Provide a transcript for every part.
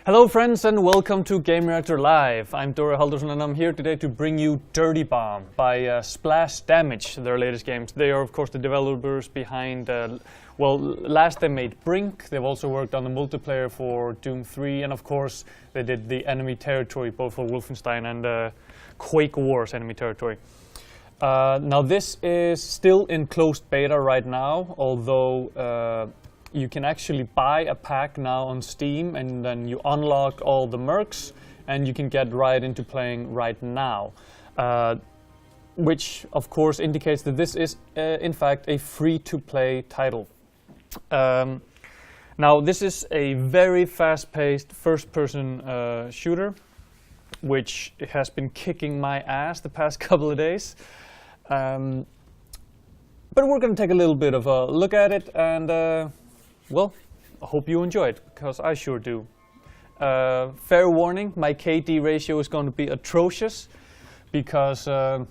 Hello friends and welcome to Gamereactor Live. I'm Dóri and I'm here today to bring you Dirty Bomb by Splash Damage, their latest games. They are of course the developers behind, last they made Brink. They've also worked on the multiplayer for Doom 3 and of course they did the enemy territory both for Wolfenstein and Quake Wars enemy territory. Now this is still in closed beta right now, although you can actually buy a pack now on Steam and then you unlock all the mercs and you can get right into playing right now. Which of course indicates that this is in fact a free-to-play title. Now this is a very fast-paced first-person shooter which has been kicking my ass the past couple of days. But we're going to take a little bit of a look at it and well, I hope you enjoy it, because I sure do. Fair warning, my KD ratio is going to be atrocious, because, I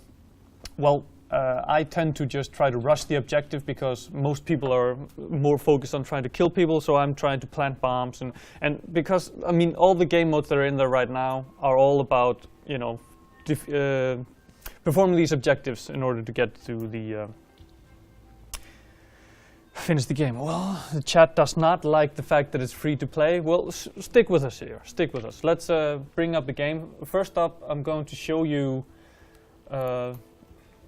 tend to just try to rush the objective, because most people are more focused on trying to kill people, so I'm trying to plant bombs, and because, I mean, all the game modes that are in there right now are all about, you know, performing these objectives in order to get to the finish the game. Well, the chat does not like the fact that it's free to play. Well, stick with us here. Stick with us. Let's bring up the game. First up, I'm going to show you the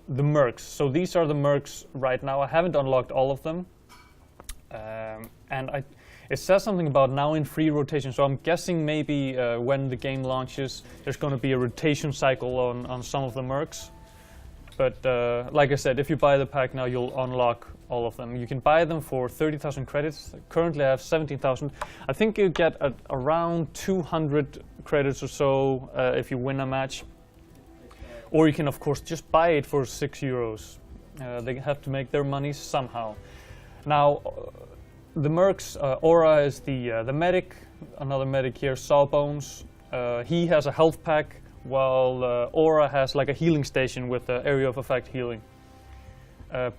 mercs. So these are the mercs right now. I haven't unlocked all of them. It says something about now in free rotation. So I'm guessing maybe when the game launches, there's going to be a rotation cycle on some of the mercs. But like I said, if you buy the pack now, you'll unlock all of them. You can buy them for 30,000 credits. Currently I have 17,000. I think you get around 200 credits or so if you win a match. Or you can of course just buy it for €6. They have to make their money somehow. Now the mercs, Aura is the medic, another medic here, Sawbones. He has a health pack, while Aura has like a healing station with area of effect healing.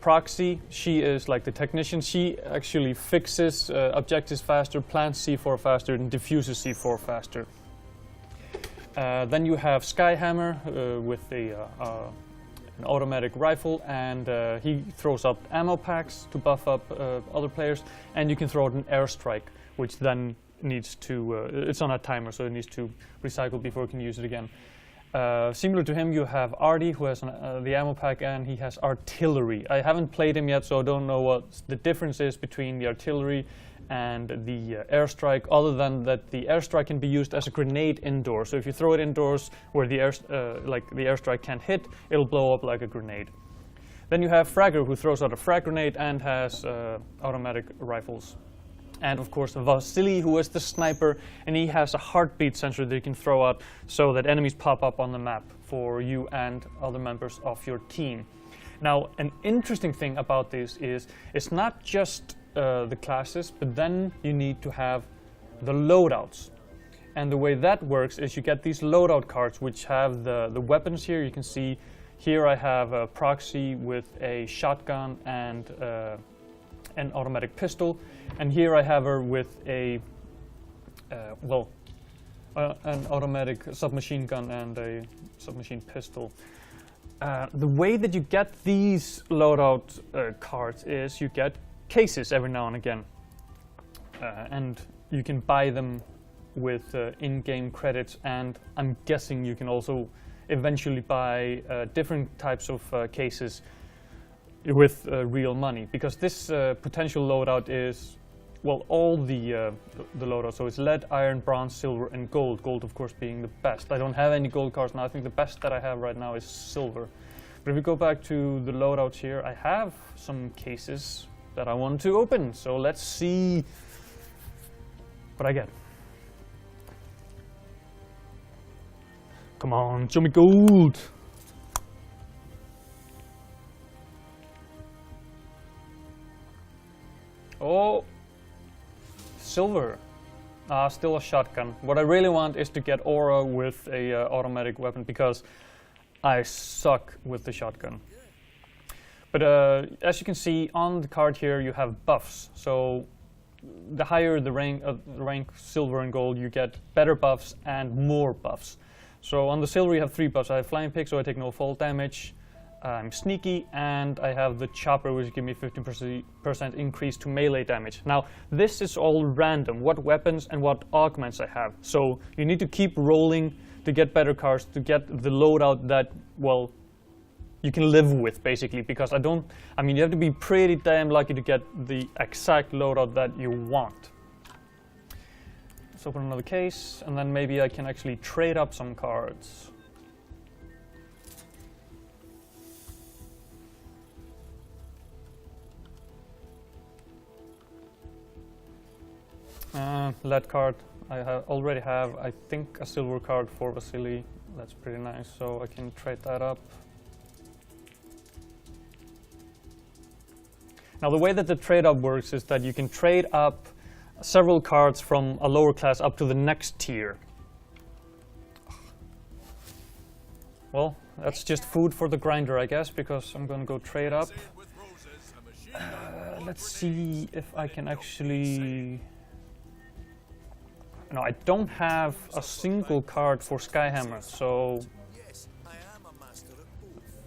Proxy, she is like the technician. She actually fixes objectives faster, plants C4 faster, and diffuses C4 faster. Then you have Skyhammer with an automatic rifle, and he throws up ammo packs to buff up other players, and you can throw out an airstrike, which then needs to, it's on a timer, so it needs to recycle before it can use it again. Similar to him, you have Artie, who has the ammo pack, and he has artillery. I haven't played him yet, so I don't know what the difference is between the artillery and the airstrike, other than that the airstrike can be used as a grenade indoors. So if you throw it indoors where the airstrike can't hit, it'll blow up like a grenade. Then you have Fragger, who throws out a frag grenade and has automatic rifles. And of course Vasily, who is the sniper, and he has a heartbeat sensor that you can throw out so that enemies pop up on the map for you and other members of your team. Now, an interesting thing about this is it's not just the classes, but then you need to have the loadouts. And the way that works is you get these loadout cards which have the weapons here. You can see here I have a proxy with a shotgun and an automatic pistol, and here I have her with a an automatic submachine gun and a submachine pistol. The way that you get these loadout cards is you get cases every now and again, and you can buy them with in-game credits, and I'm guessing you can also eventually buy different types of cases with real money, because this potential loadout is, well, all the loadout. So it's lead, iron, bronze, silver, and gold. Gold, of course, being the best. I don't have any gold cards now. I think the best that I have right now is silver. But if we go back to the loadouts here, I have some cases that I want to open. So let's see what I get. Come on, show me gold. Oh, silver. Still a shotgun. What I really want is to get Aura with a automatic weapon, because I suck with the shotgun. But as you can see on the card here, you have buffs. So the higher the rank silver and gold, you get better buffs and more buffs. So on the silver you have 3 buffs. I have flying pick, so I take no fall damage. I'm sneaky, and I have the chopper, which gives me 15% increase to melee damage. Now, this is all random, what weapons and what augments I have. So you need to keep rolling to get better cards, to get the loadout that, well, you can live with, basically, because I mean, you have to be pretty damn lucky to get the exact loadout that you want. Let's open another case, and then maybe I can actually trade up some cards. Lead card. I already have, I think, a silver card for Vasily. That's pretty nice, so I can trade that up. Now the way that the trade up works is that you can trade up several cards from a lower class up to the next tier. Well, that's just food for the grinder, I guess, because I'm gonna go trade up. Let's see if I can actually... No, I don't have a single card for Skyhammer, so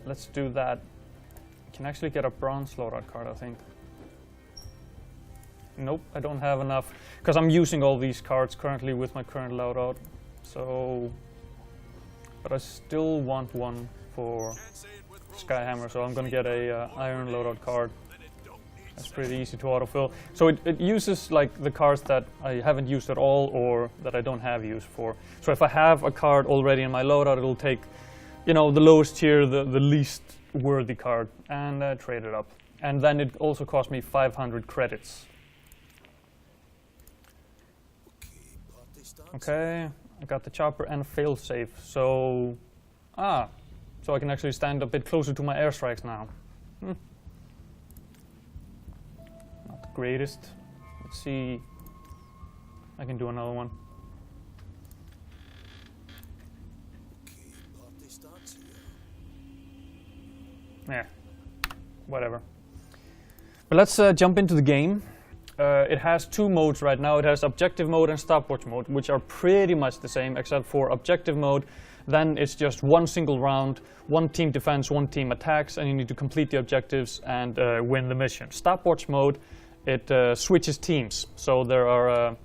let's do that. I can actually get a bronze loadout card, I think. Nope, I don't have enough, because I'm using all these cards currently with my current loadout. So, but I still want one for Skyhammer, so I'm gonna get a iron loadout card. That's pretty easy to autofill. So it uses like the cards that I haven't used at all or that I don't have use for. So if I have a card already in my loadout, it'll take, you know, the lowest tier, the least worthy card, and trade it up. And then it also cost me 500 credits. Okay, I got the chopper and failsafe. So, so I can actually stand a bit closer to my airstrikes now. Greatest. Let's see. I can do another one. Yeah, whatever. But let's jump into the game. It has 2 modes right now. It has objective mode and stopwatch mode, which are pretty much the same, except for objective mode. Then it's just one single round, one team defends, one team attacks, and you need to complete the objectives and win the mission. Stopwatch mode, it switches teams, so there are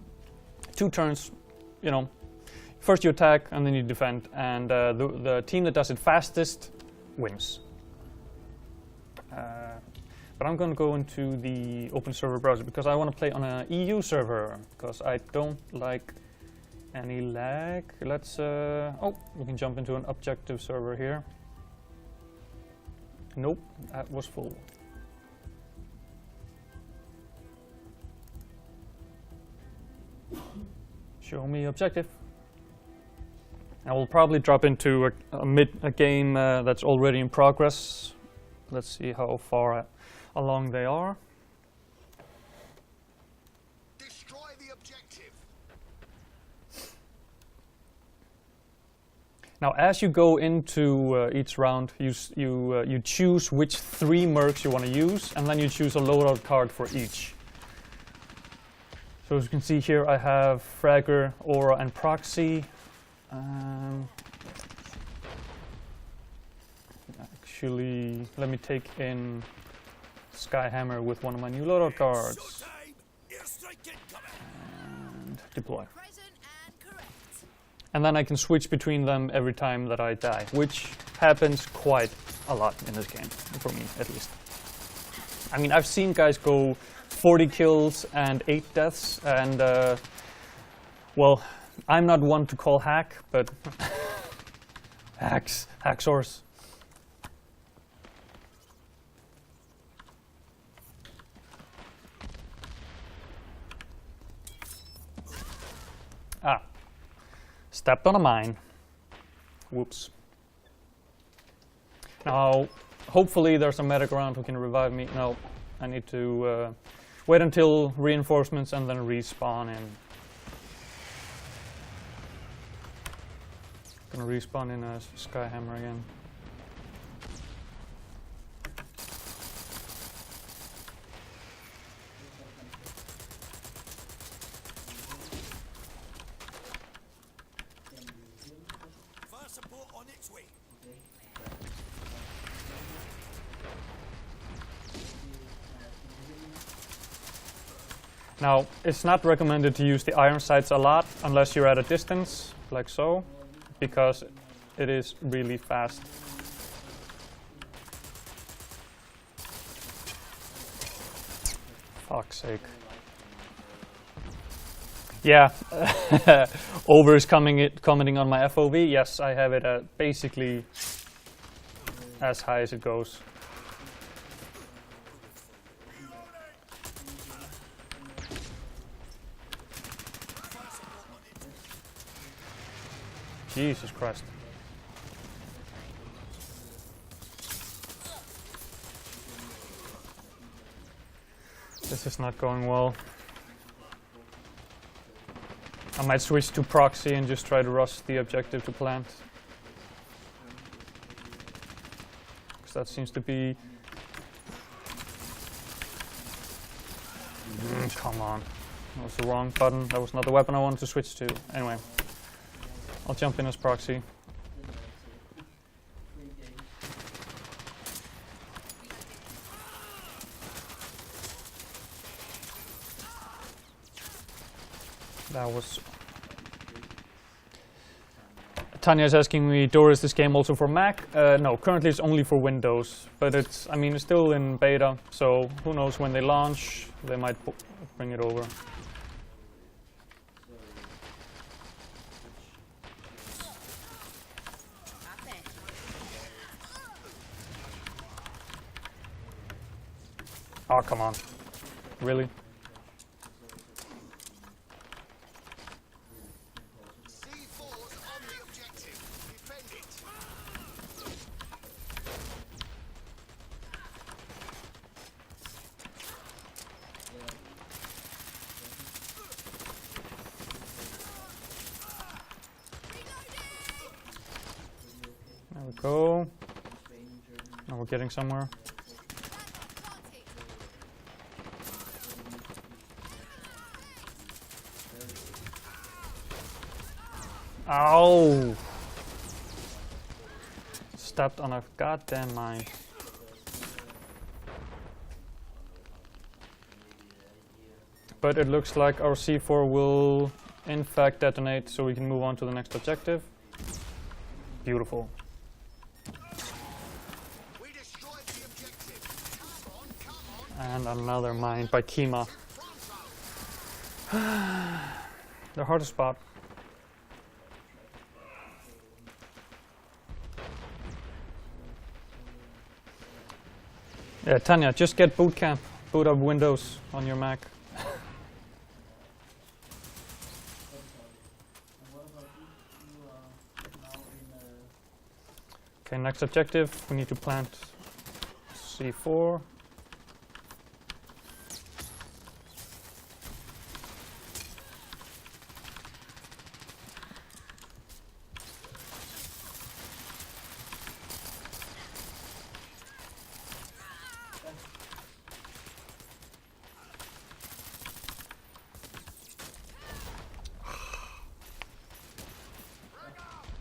2 turns, you know, first you attack and then you defend, and the team that does it fastest wins. But I'm going to go into the open server browser because I want to play on an EU server, because I don't like any lag. Let's, oh, we can jump into an objective server here. Nope, that was full. Show me objective. I will probably drop into a game that's already in progress. Let's see how far along they are. Destroy the objective. Now, as you go into each round, you choose which 3 mercs you want to use, and then you choose a loadout card for each. So as you can see here, I have Fragger, Aura, and Proxy. Actually, let me take in Skyhammer with one of my new loadout cards. And deploy. And then I can switch between them every time that I die, which happens quite a lot in this game, for me at least. I mean, I've seen guys go 40 kills and 8 deaths, and well, I'm not one to call hack, but hacksaws. Stepped on a mine. Whoops. Now, hopefully there's a medic around who can revive me. No, I need to wait until reinforcements and then respawn in. Gonna respawn in a Skyhammer again. Now, it's not recommended to use the iron sights a lot unless you're at a distance, like so, because it is really fast. Fuck's sake. Yeah, Over is commenting on my FOV. Yes, I have it at basically as high as it goes. Jesus Christ. This is not going well. I might switch to proxy and just try to rush the objective to plant. Because that seems to be... come on. That was the wrong button. That was not the weapon I wanted to switch to. Anyway. I'll jump in as proxy. That was... Tanya is asking me, Dóri, is this game also for Mac? No, currently it's only for Windows, but it's, I mean, it's still in beta, so who knows when they launch, they might bring it over. Oh, come on. Really? C4's on the objective. Defend it. There we go. Now we're getting somewhere. Ow! Stepped on a goddamn mine. But it looks like our C4 will in fact detonate, so we can move on to the next objective. Beautiful. We destroyed the objective. Come on. And another mine by Kima. The hardest spot. Yeah, Tanya, just get boot camp. Boot up Windows on your Mac. Okay, next objective. We need to plant C4.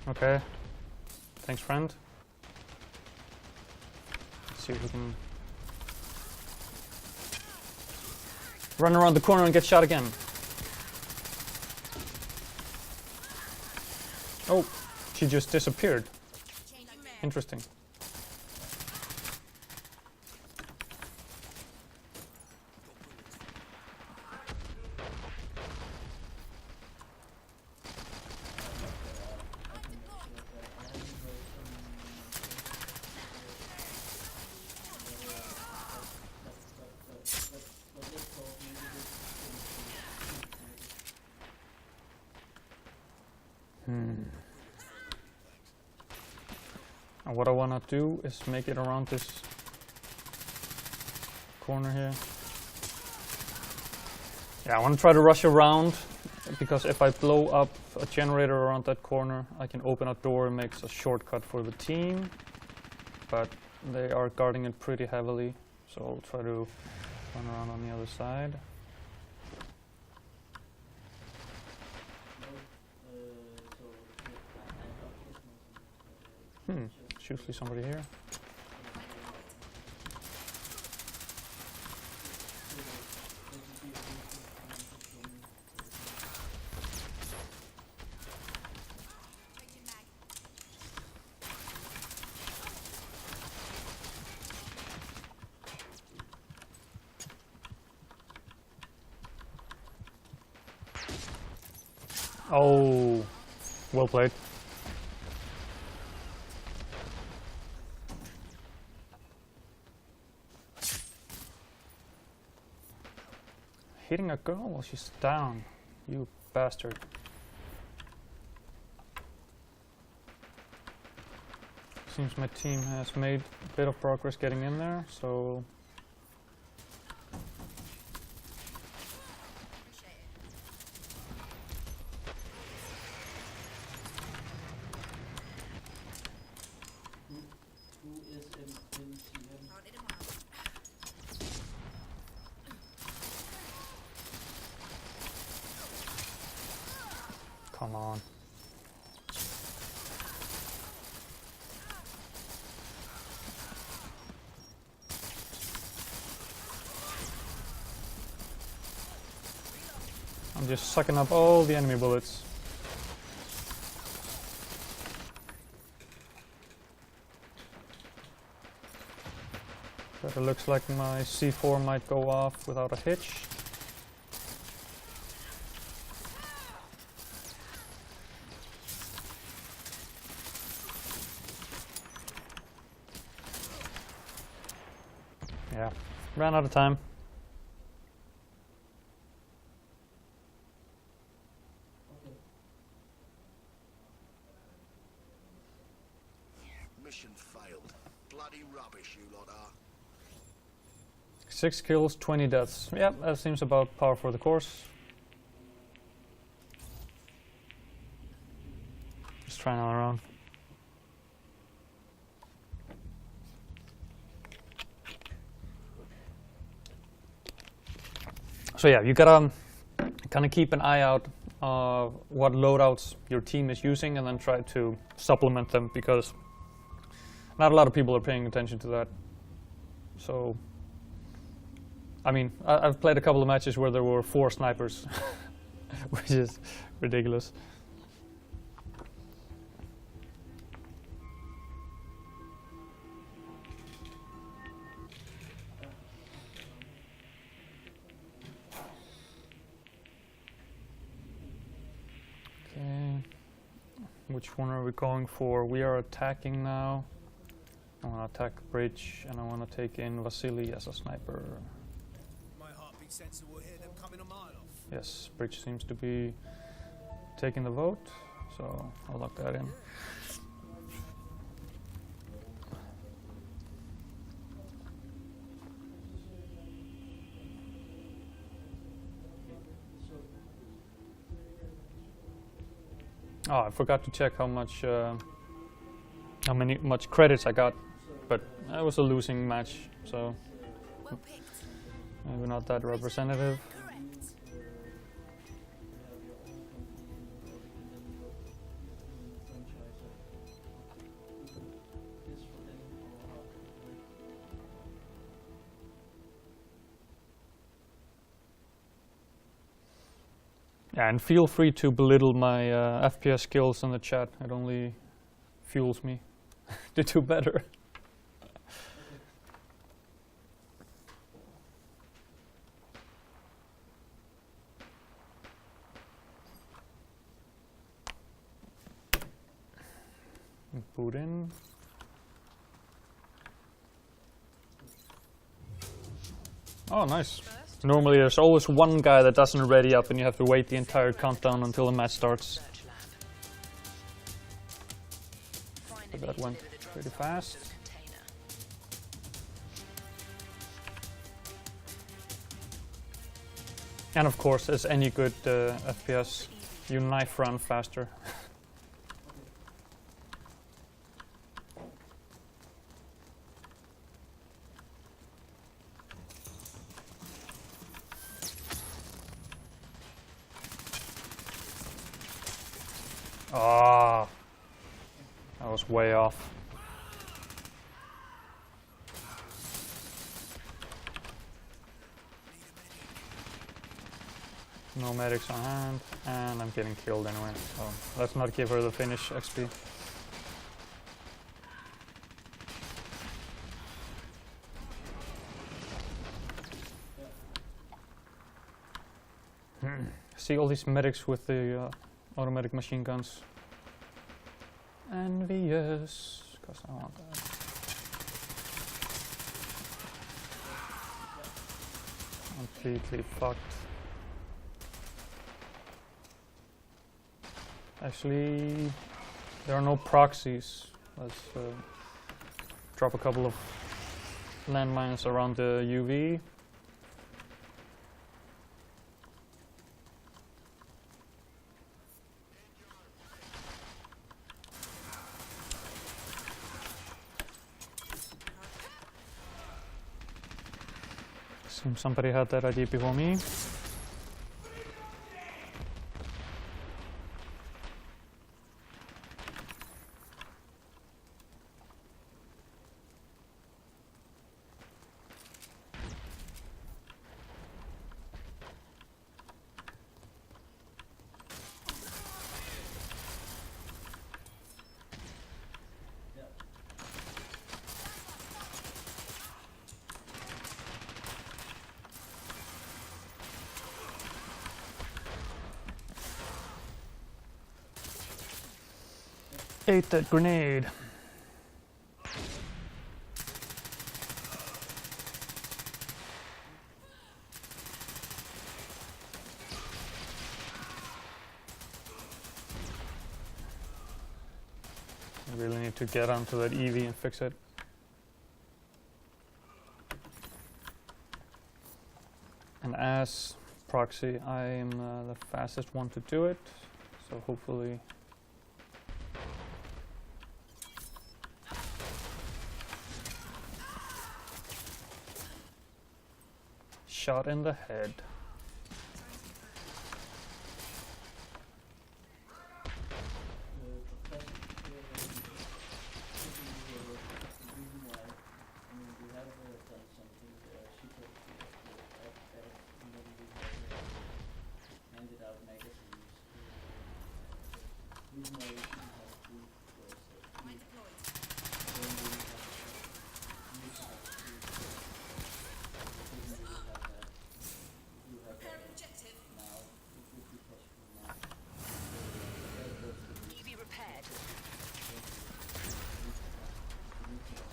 Okay. Thanks, friend. Let's see if we can run around the corner and get shot again. Oh, she just disappeared. Interesting. And what I want to do is make it around this corner here. Yeah, I want to try to rush around, because if I blow up a generator around that corner, I can open a door and make a shortcut for the team. But they are guarding it pretty heavily, so I'll try to run around on the other side. Should see somebody here. Oh, well played. Hitting a girl while she's down, you bastard. Seems my team has made a bit of progress getting in there, so... Come on. I'm just sucking up all the enemy bullets. But it looks like my C4 might go off without a hitch. Yeah, ran out of time. Mission failed. Bloody rubbish, you lot are. 6 kills, 20 deaths. Yep, that seems about par for the course. Just trying another round. So yeah, you gotta kind of keep an eye out what loadouts your team is using and then try to supplement them, because not a lot of people are paying attention to that. So, I mean, I've played a couple of matches where there were 4 snipers, which is ridiculous. Okay, which one are we going for? We are attacking now. I want to attack bridge, and I want to take in Vasily as a sniper. My heartbeat sensor will hear them coming a mile off. Yes, bridge seems to be taking the vote, so I'll lock that in. Oh, I forgot to check how much credits I got, but it was a losing match, so Well picked. maybe not that representative. Correct. Yeah, and feel free to belittle my FPS skills in the chat. It only fuels me to do better. Boot in. Oh, nice. Normally there's always one guy that doesn't ready up and you have to wait the entire countdown until the match starts. But that went pretty fast. And of course, as any good FPS, you knife run faster. Ah, that was way off. No medics on hand, and I'm getting killed anyway, so let's not give her the finish XP. See all these medics with the automatic machine guns. Envious, because I want that. Completely fucked. Actually, there are no proxies. Let's drop a couple of landmines around the UV. Seems somebody had that idea before me. Ate that grenade. I really need to get onto that EV and fix it. And as proxy, I am the fastest one to do it, so hopefully. Shot in the head.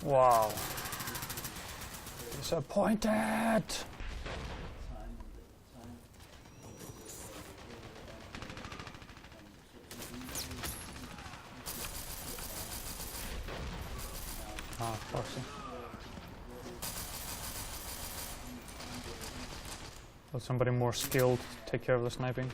Wow. Disappointed. Ah, proxy. Let somebody more skilled take care of the sniping.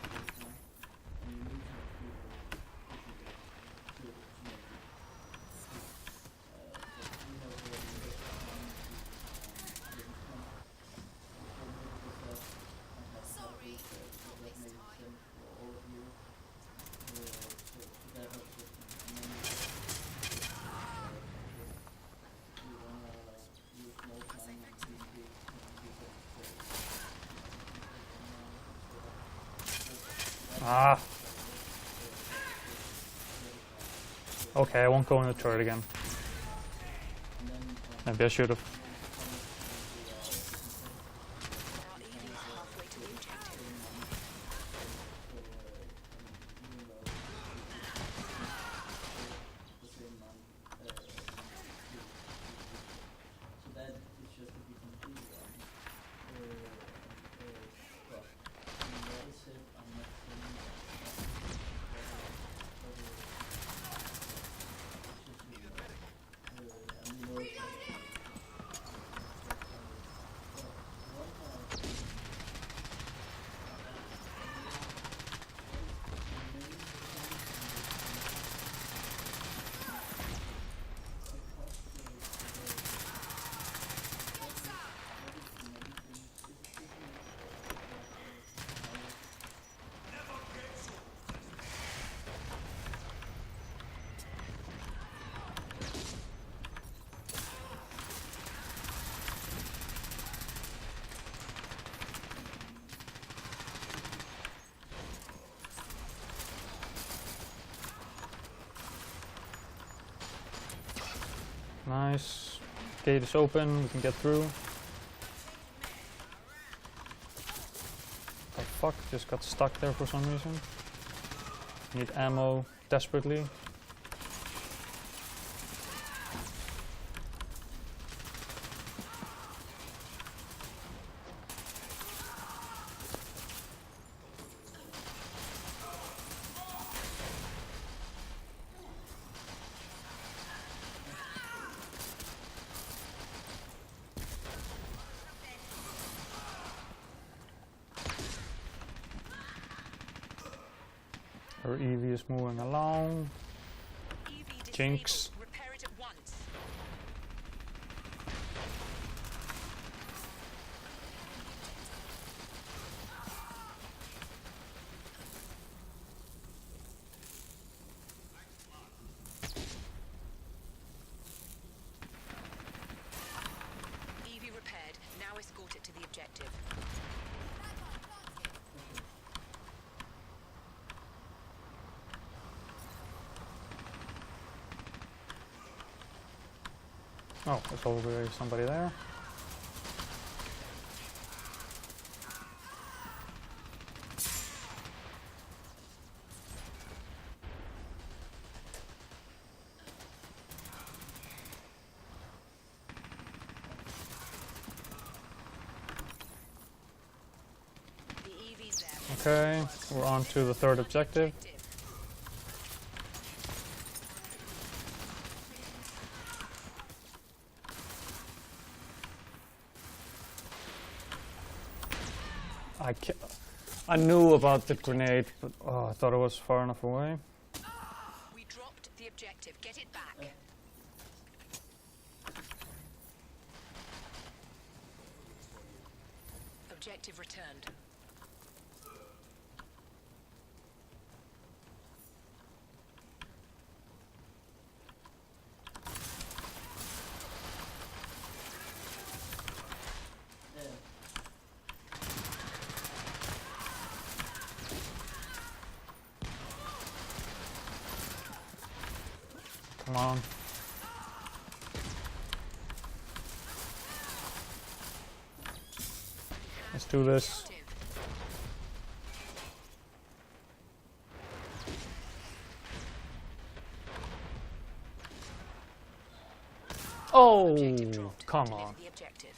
Ah. Okay, I won't go in the turret again. Maybe I should have. Nice. Gate is open, we can get through. The fuck, just got stuck there for some reason. Need ammo desperately. Our EV is moving along. EV Jinx. disabled. Repair it at once. EV repaired. Now escort it to the objective. Oh, there's already somebody there. The EV's there. Okay, we're on to the third objective. I knew about the grenade, but I thought it was far enough away. We dropped the objective. Get it back. Objective returned. Come on. Let's do this. Objective. Oh, Objective dropped. come Deliver on. the objective.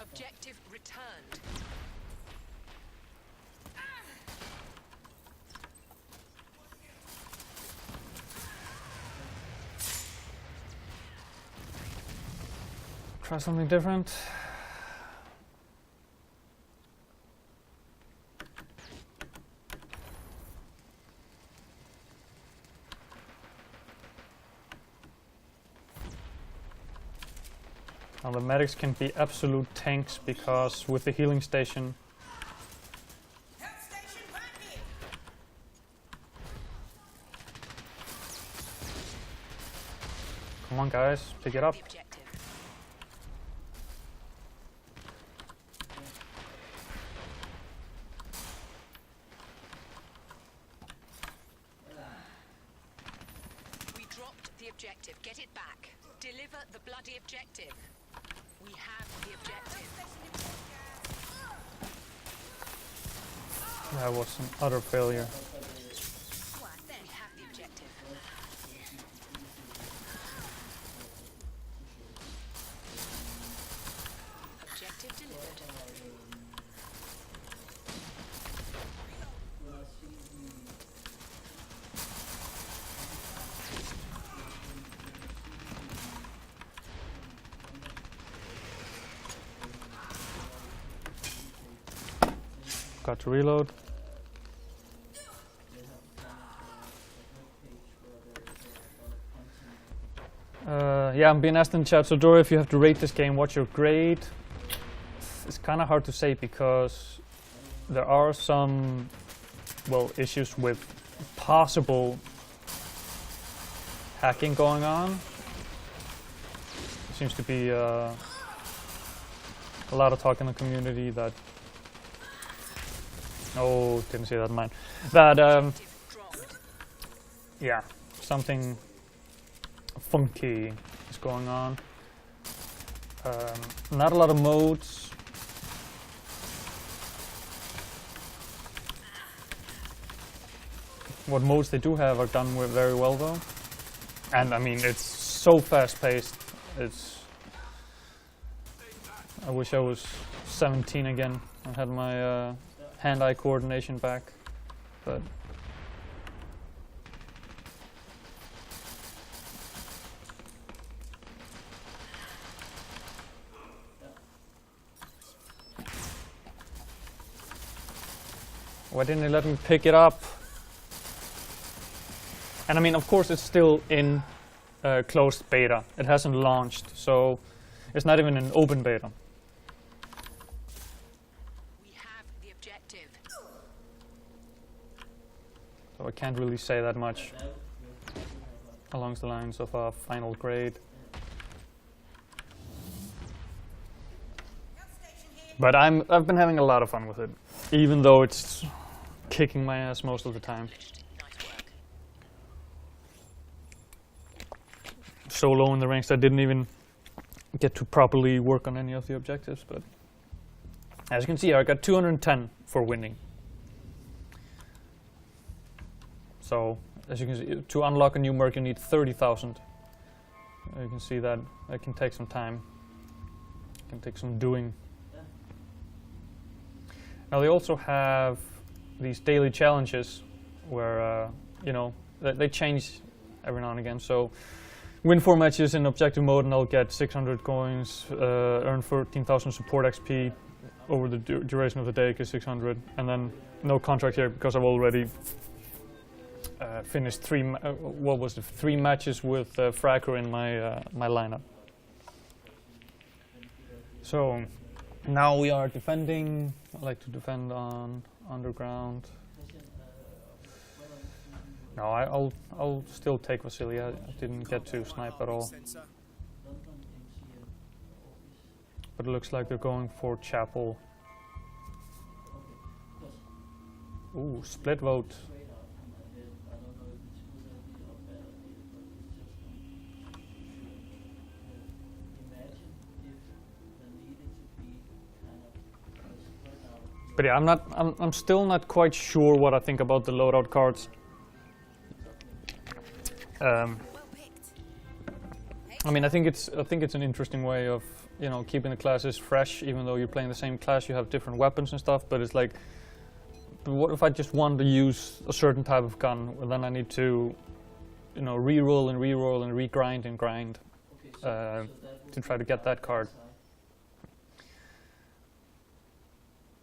Objective returned. Try something different. Now the medics can be absolute tanks because with the healing station, come on guys, pick it up. The objective. We dropped the objective. Get it back. Deliver the bloody objective. We have the objective. That was an utter failure. We have the objective. Objective delivered. Got to reload. Yeah, I'm being asked in the chat. So Dóri, if you have to rate this game, what's your grade? It's kind of hard to say because there are some, well, issues with possible hacking going on. There seems to be a lot of talk in the community that. Oh, didn't see that in mine. That Objective dropped. yeah, something funky is going on. Not a lot of modes. What modes they do have are done very well though. And I mean, it's so fast paced. I wish I was 17 again. I had my hand-eye coordination back, but why didn't they let me pick it up? And I mean, of course, it's still in closed beta. It hasn't launched, so it's not even an open beta. We have the objective. So I can't really say that much along the lines of a final grade. But I've been having a lot of fun with it, even though it's kicking my ass most of the time. Nice work. So low in the ranks I didn't even get to properly work on any of the objectives, but as you can see, I got 210 for winning. So as you can see, to unlock a new merc you need 30,000. You can see that can take some time. It can take some doing. Now they also have these daily challenges where you know, they change every now and again. So win 4 matches in objective mode and I'll get 600 coins, earn 13,000 support XP over the duration of the day, get 600, and then no contract here because I've already finished 3 matches with Fracker in my lineup. So now we are defending. I like to defend on underground. No, I'll still take Vasily. I didn't get to snipe at all. But it looks like they're going for Chapel. Ooh, split vote. But yeah, I'm still not quite sure what I think about the loadout cards. I mean, I think it's an interesting way of, you know, keeping the classes fresh. Even though you're playing the same class, you have different weapons and stuff. But it's like, what if I just want to use a certain type of gun? Well, then I need to, you know, re-roll and re-roll and re-grind and grind to try to get that card.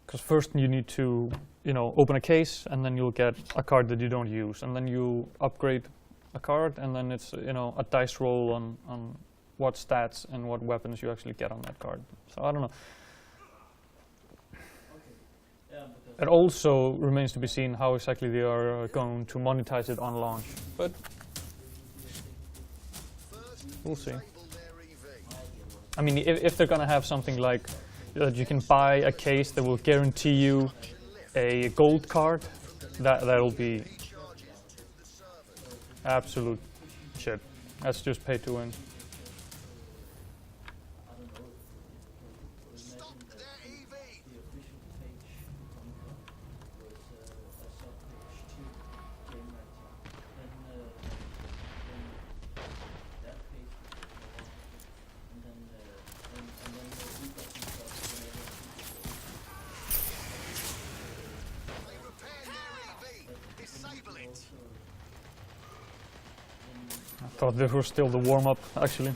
Because first you need to, you know, open a case, and then you'll get a card that you don't use, and then you upgrade a card, and then it's, you know, a dice roll on what stats and what weapons you actually get on that card. So I don't know. It also remains to be seen how exactly they are going to monetize it on launch, but we'll see. I mean, if they're gonna have something like that you can buy a case that will guarantee you a gold card, that'll be absolute shit. That's just pay to win. Stop their EV! They repair their EV! Disable it! I thought this was still the warm-up, actually.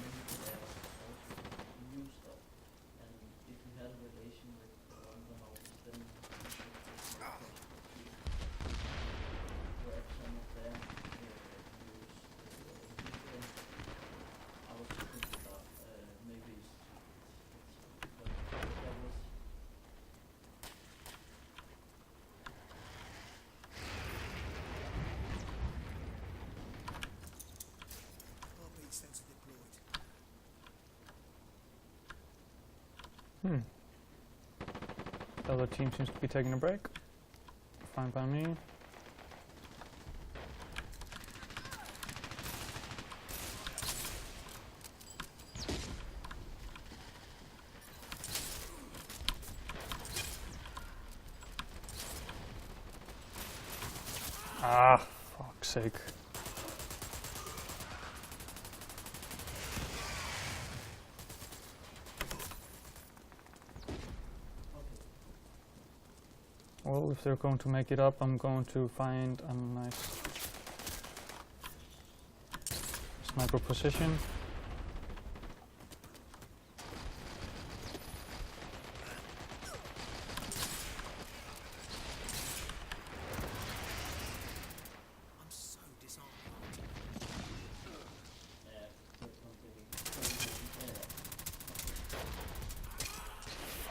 The other team seems to be taking a break. Fine by me. Ah, fuck's sake. Well, if they're going to make it up, I'm going to find a nice sniper position. I'm so disarmed.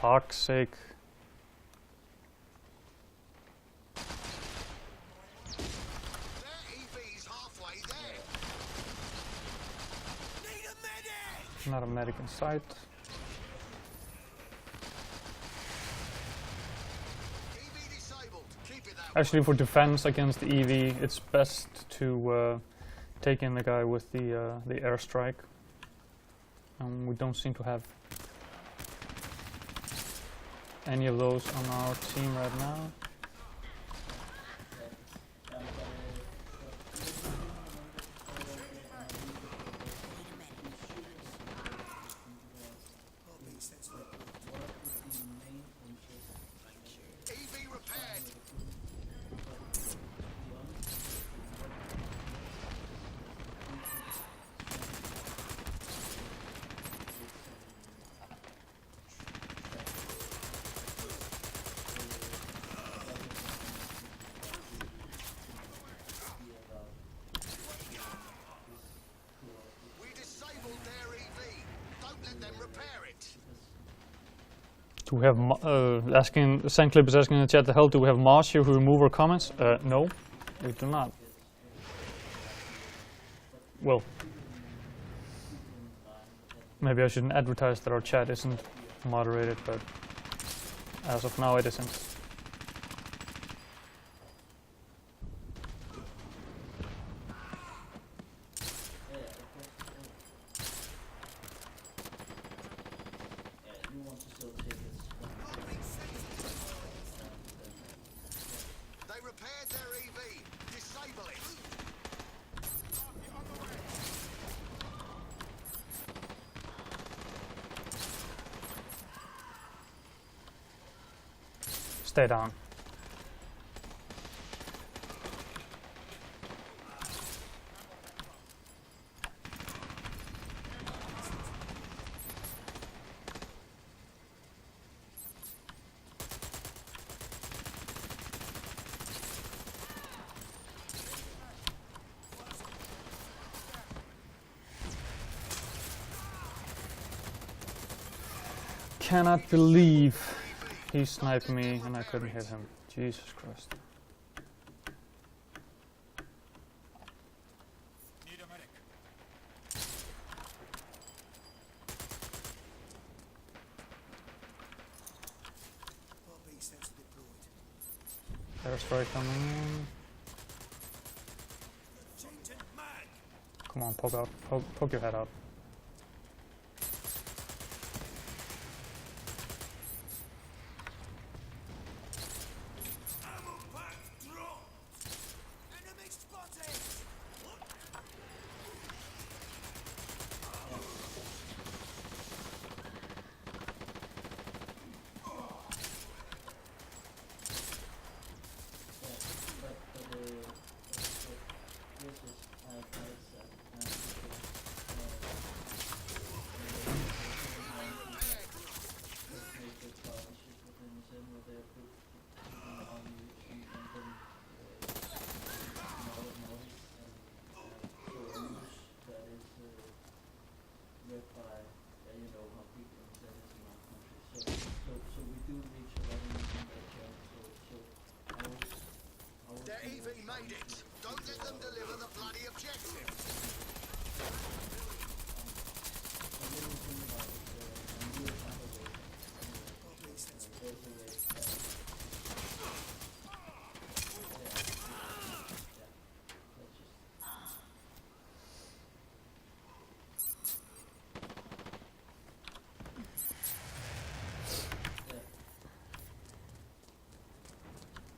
Fuck's sake. Their EV's halfway there. Need a medic! Not a medic in sight. EV disabled. Keep it that way. Actually, for defense against the EV, it's best to take in the guy with the airstrike. We don't seem to have any of those on our team right now. EV repaired. We disabled their EV. Don't let them repair it. Do we have asking? Sandclip is asking in the chat. The hell do we have Mars here who remove our comments? No, we do not. Well, maybe I shouldn't advertise that our chat isn't moderated, but as of now it isn't. They repaired their EV. Disable it. Stay down. Cannot believe he sniped me and I couldn't hit him. Jesus Christ. Need a medic. RB sensor deployed. Airstrike coming in. Changing mag. Come on, poke out. Poke your head out. Ammo pack drop. Enemy spotted. Their EV made it. Don't let them deliver the bloody objective.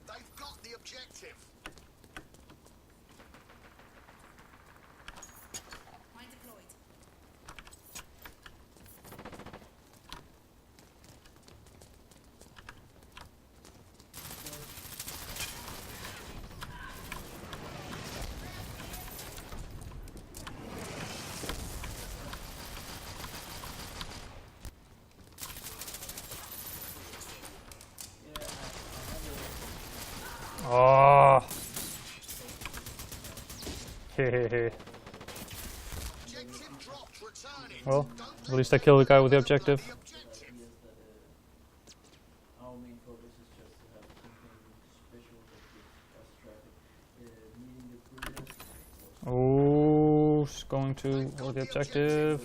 They've got the objective. Objective dropped, returning. Well, Don't at let least I them killed the guy with the deliver objective. bloody objective. Our main focus is just to have something special that gives us traffic. Meeting the breeders. Oh, it's going to hold the objective.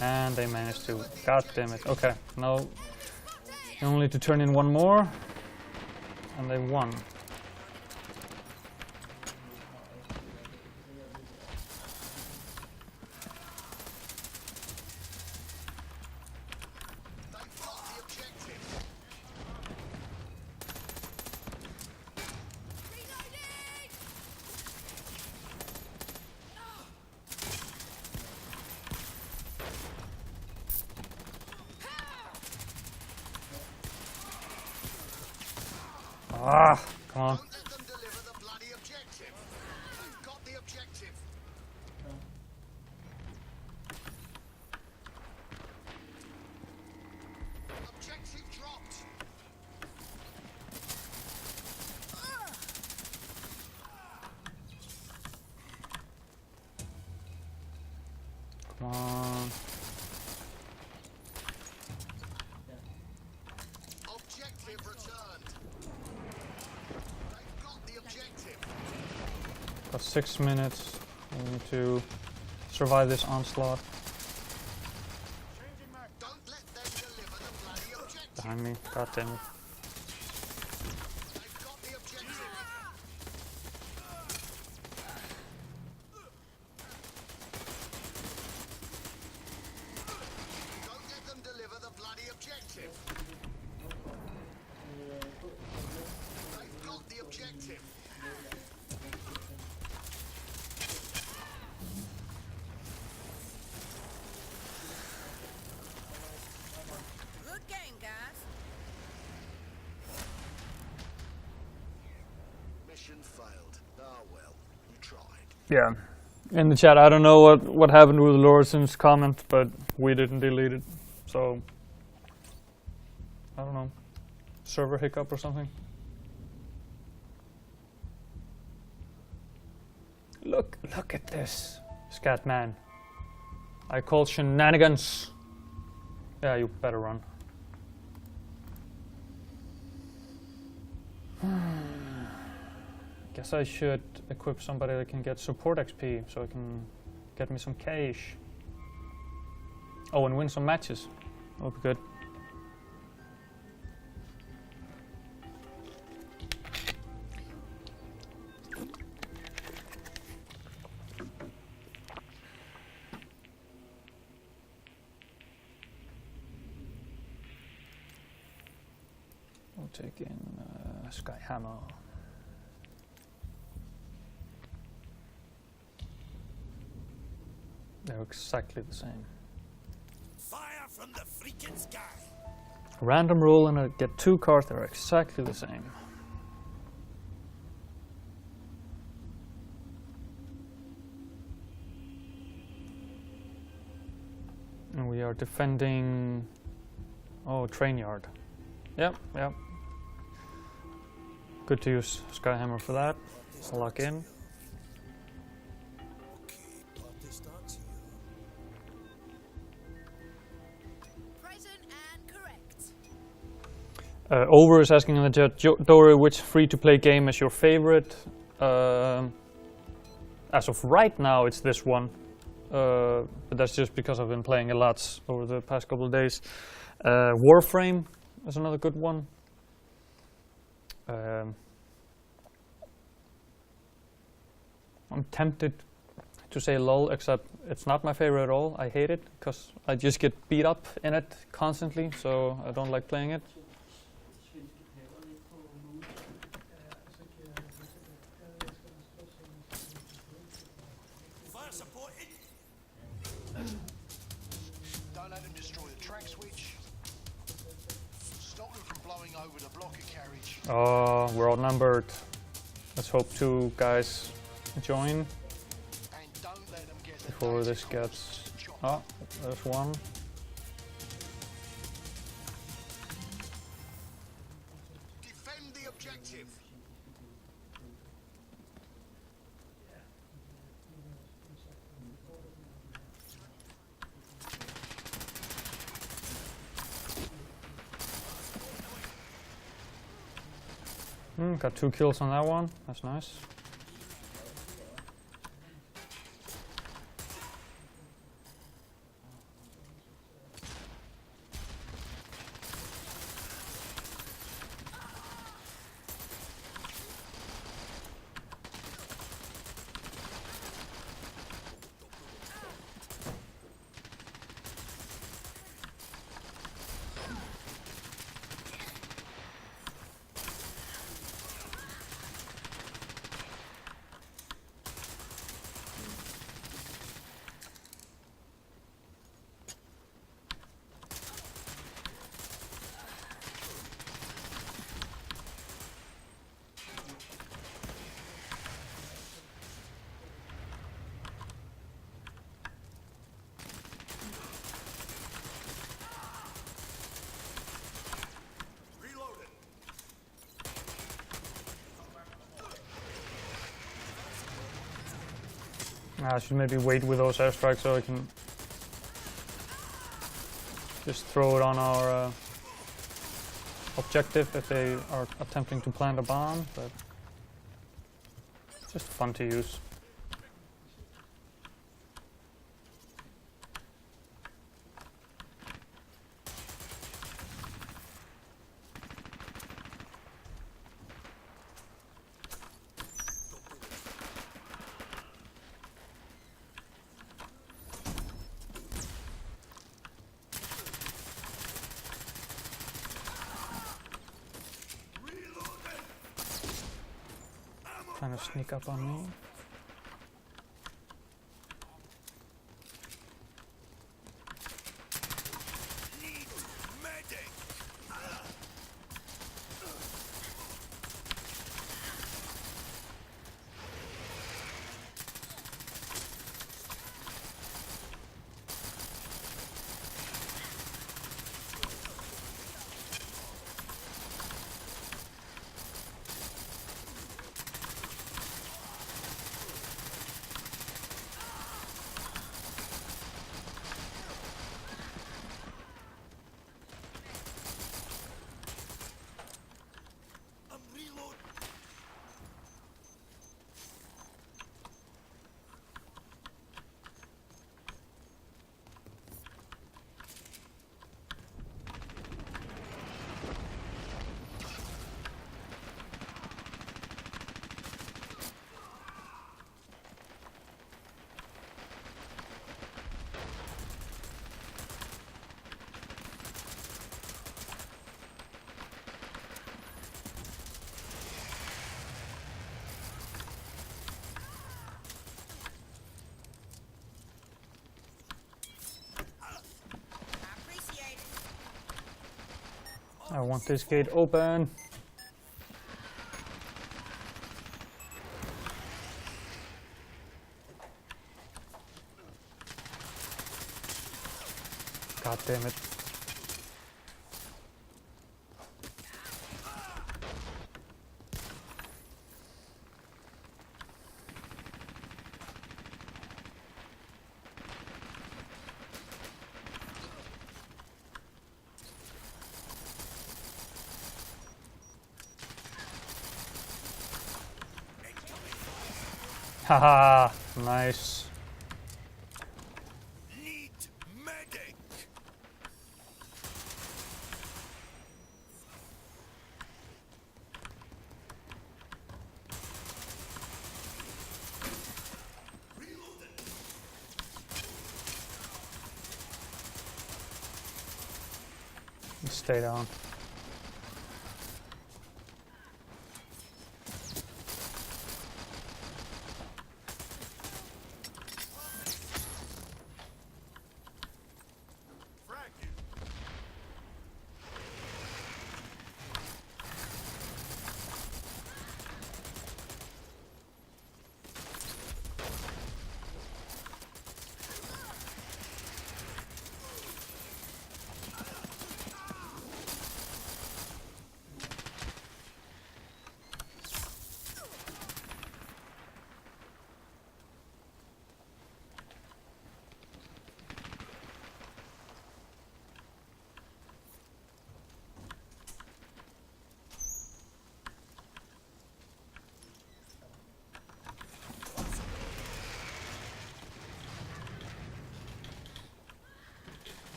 And they managed to. God damn it. Okay, now you only need to turn in one more. And they won. They've got the objective. Ah, come on. Don't let them deliver the bloody objective. They've got the objective. Objective dropped. Come on. Objective returned. They've got the objective. Got 6 minutes. We need to survive this onslaught. Don't let them deliver the bloody objective. Behind me. God damn it. They've got the objective. Don't let them deliver the bloody objective. They've got the objective. Good game, guys. Mission failed. Ah well, you tried. Yeah. In the chat, I don't know what happened with Lorison's comment, but we didn't delete it. So, I don't know. Server hiccup or something? Look at this, Scatman. I call shenanigans. Yeah, you better run. Guess I should equip somebody that can get support XP so I can get me some cash. Oh, and win some matches. That'll be good. We'll take in Skyhammer. They're exactly the same. Fire from the freaking sky. Random roll and I get 2 cards that are exactly the same. And we are defending... Oh, train yard. Yep. Good to use Skyhammer for that. Lock in. Present and correct. Over is asking in the chat, Dóri, which free-to-play game is your favorite? As of right now, it's this one. But that's just because I've been playing a lot over the past couple of days. Warframe is another good one. I'm tempted to say LOL, except it's not my favorite at all. I hate it because I just get beat up in it constantly, so I don't like playing it. Fire support in. Don't let them destroy the track switch. Stop them from blowing over the blocker carriage. Oh, we're outnumbered. Let's hope 2 guys join And don't let them get the before data this cords gets... chopped. Oh, there's one. Defend the objective. Got 2 kills on that one. That's nice. I should maybe wait with those airstrikes so I can just throw it on our objective if they are attempting to plant a bomb, but it's just fun to use. Trying to sneak up on me. I want this gate open. God damn it. Haha, nice. Need medic. Stay down.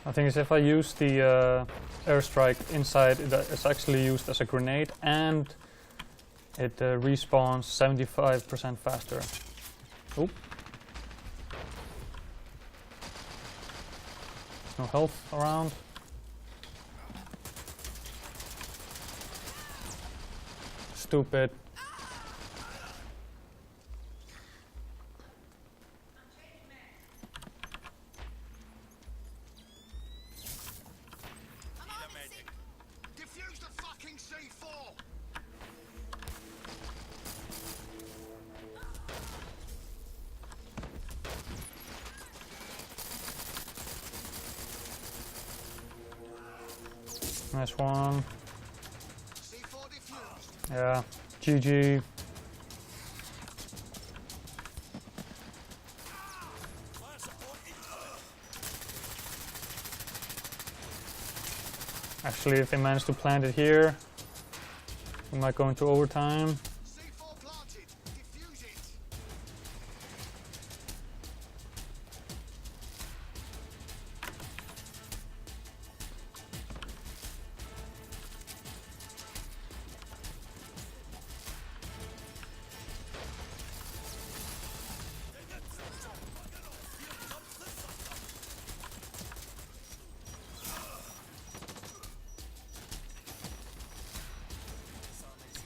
I think if I use the airstrike inside, it's actually used as a grenade, and it respawns 75% faster. Oop. There's no health around. Stupid. Defuse the fucking C4! Nice one. C4 defused. Yeah. GG. Actually, if they manage to plant it here, we might go into overtime. C4 planted. Defuse it.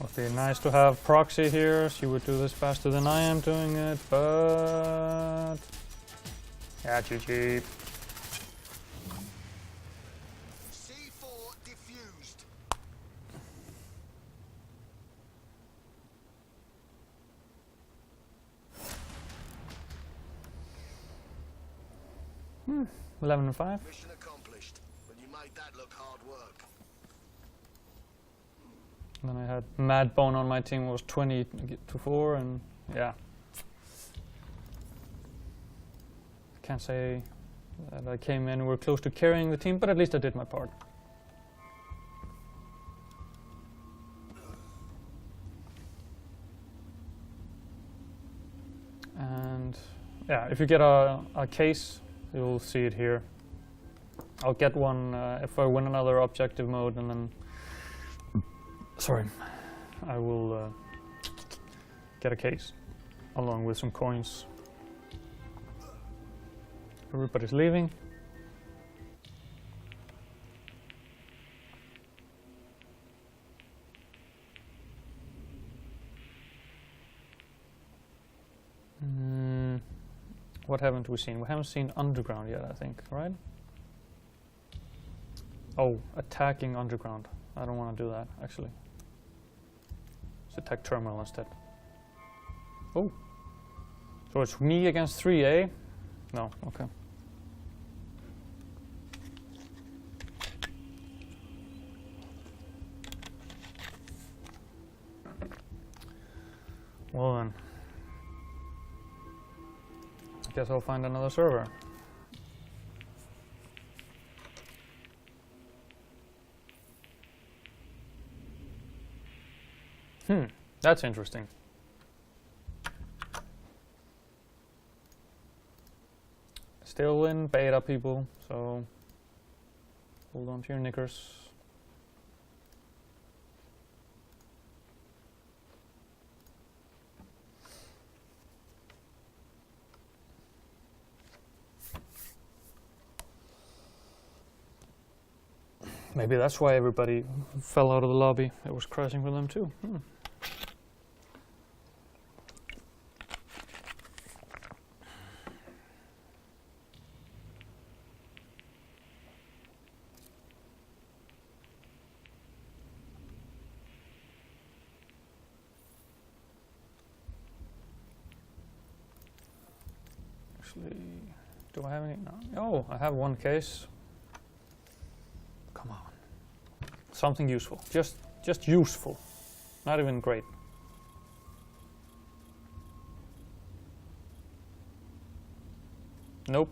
Would be nice to have proxy here. She would do this faster than I am doing it, but yeah, GG. C4 defused. Hmm. 11 and 5. Mission accomplished, but you made that look hard work. Then I had Mad Bone on my team, was 20 to 4, and yeah. Can't say that I came in and were close to carrying the team, but at least I did my part. And yeah, if you get a case, you'll see it here. I'll get one if I win another objective mode, and then sorry, I will get a case along with some coins. Everybody's leaving. What haven't we seen? We haven't seen underground yet, I think, right? Oh, attacking underground. I don't want to do that, actually. Let's attack terminal instead. Oh. So it's me against 3, eh? No, okay. Well then. I guess I'll find another server. That's interesting. Still in beta, people, so hold on to your knickers. Maybe that's why everybody fell out of the lobby. It was crashing for them too. Actually, do I have any? No. Oh, I have one case. Come on. Something useful. Just useful. Not even great. Nope.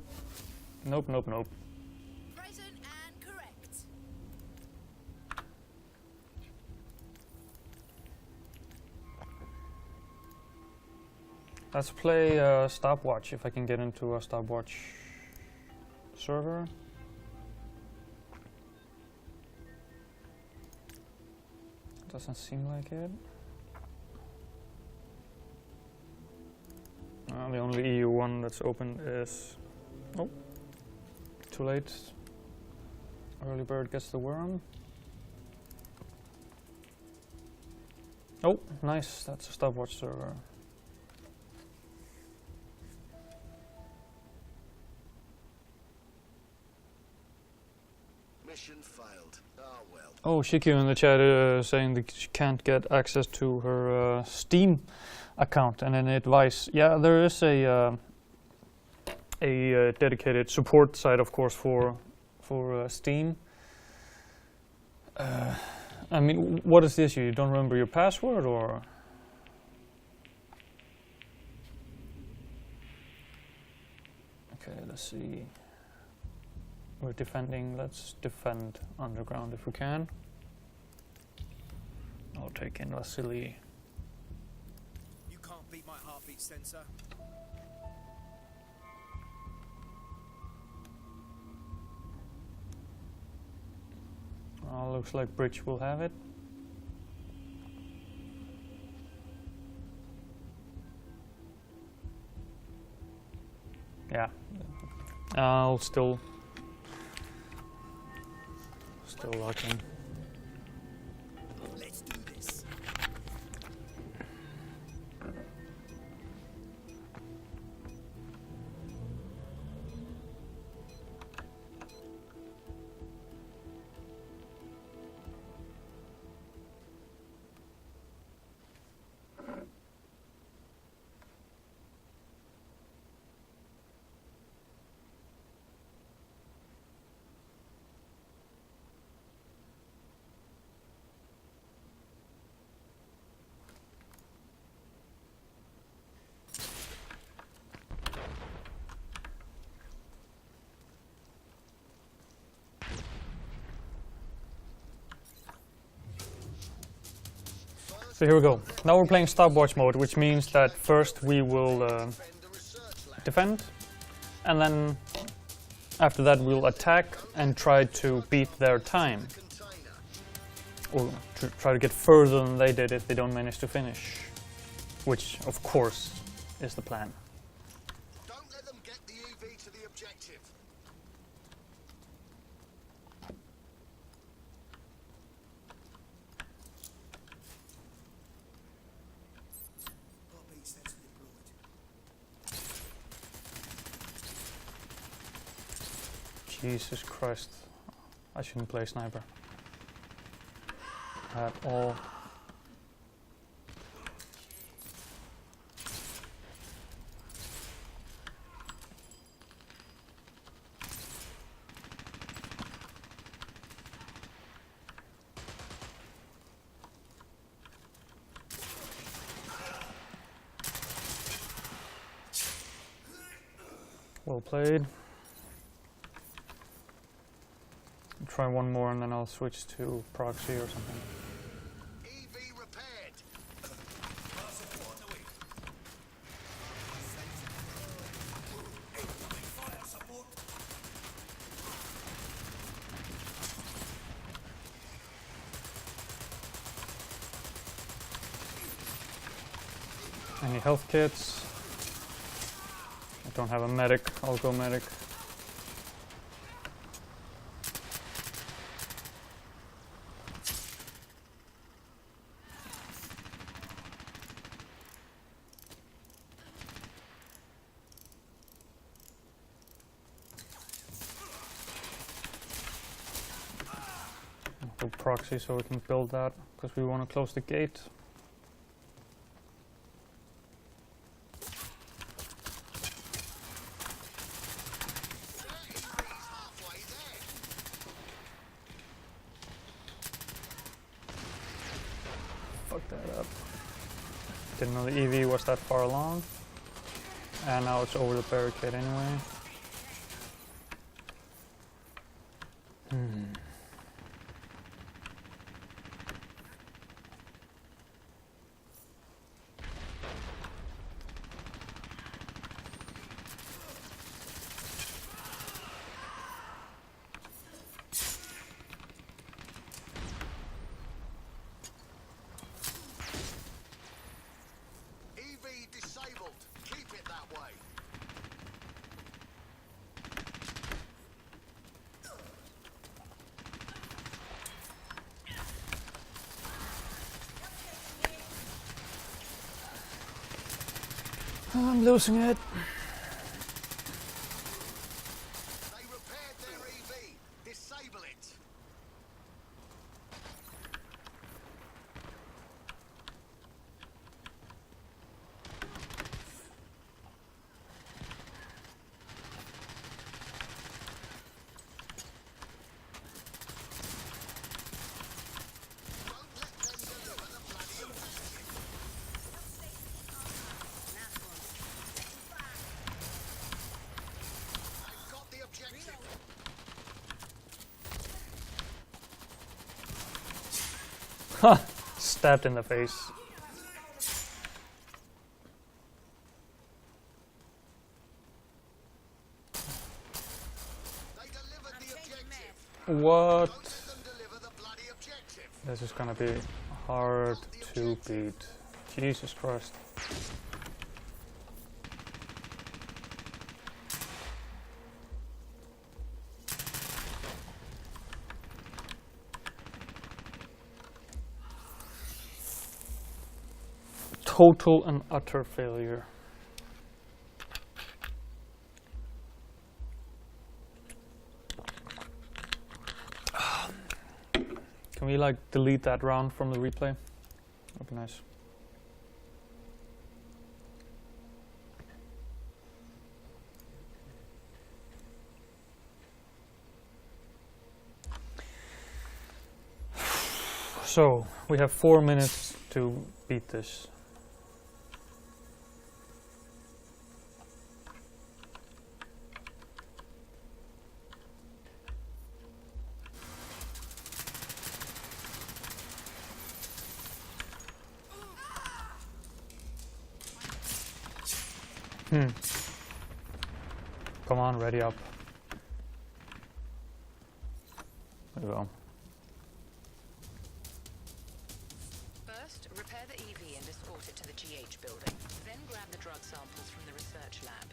Nope, nope, nope. Present and correct. Let's play stopwatch if I can get into a stopwatch server. Doesn't seem like it. The only EU one that's open is... Oh, too late. Early bird gets the worm. Oh, nice, that's a stopwatch server. Mission failed. Ah well. Oh, Shikyu in the chat saying that she can't get access to her Steam account and any advice. Yeah, there is a dedicated support site, of course, for Steam. I mean, what is the issue? You don't remember your password, or? Okay, let's see. We're defending. Let's defend underground if we can. I'll take in Vasily. You can't beat my heartbeat sensor. Looks like Bridge will have it. Yeah. I'll still lock in. Let's do this. So here we go. Now we're playing stopwatch mode, which means that first we will defend, and then after that we'll attack and try to beat their time. Or try to get further than they did if they don't manage to finish. Which, of course, is the plan. Don't let them get the EV to the objective. Heartbeat sensor deployed. Jesus Christ. I shouldn't play sniper. At all. Well played. Try one more and then I'll switch to proxy or something. EV repaired. Fire support. Any health kits? I don't have a medic, I'll go medic. I'll go proxy so we can build that, because we want to close the gate. Fuck that up. Didn't know the EV was that far along. And now it's over the barricade anyway. I'm losing it. They repaired their EV. Disable it. Got the objective. Ha! Stabbed in the face. They delivered the objective. What? Don't let them deliver the bloody objective. This is gonna be hard to beat. Jesus Christ. Total and utter failure. Can we like delete that round from the replay? That'd be nice. So we have 4 minutes to beat this. Come on, ready up. There we go. First, repair the EV and escort it to the GH building. Then grab the drug samples from the research lab.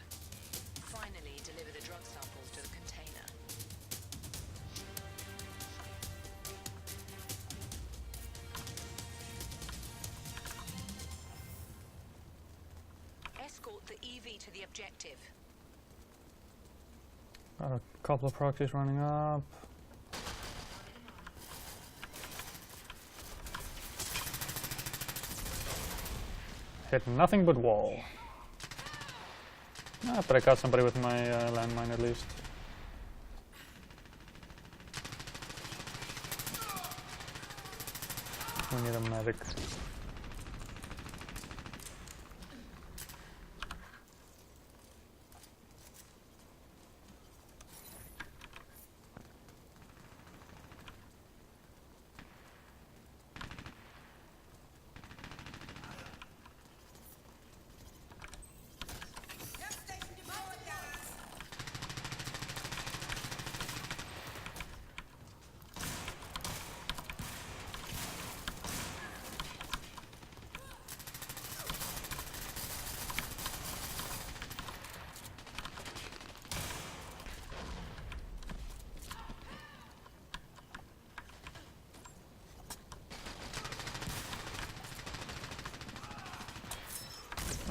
Finally, deliver the drug samples to the container. Escort the EV to the objective. Got a couple of proxies running up. Hit nothing but wall. Ah, but I got somebody with my landmine at least. We need a medic.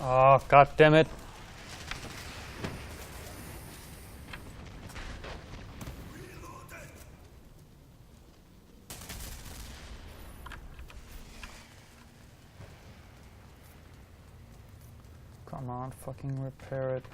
Oh, god damn it. Come on, fucking repair it.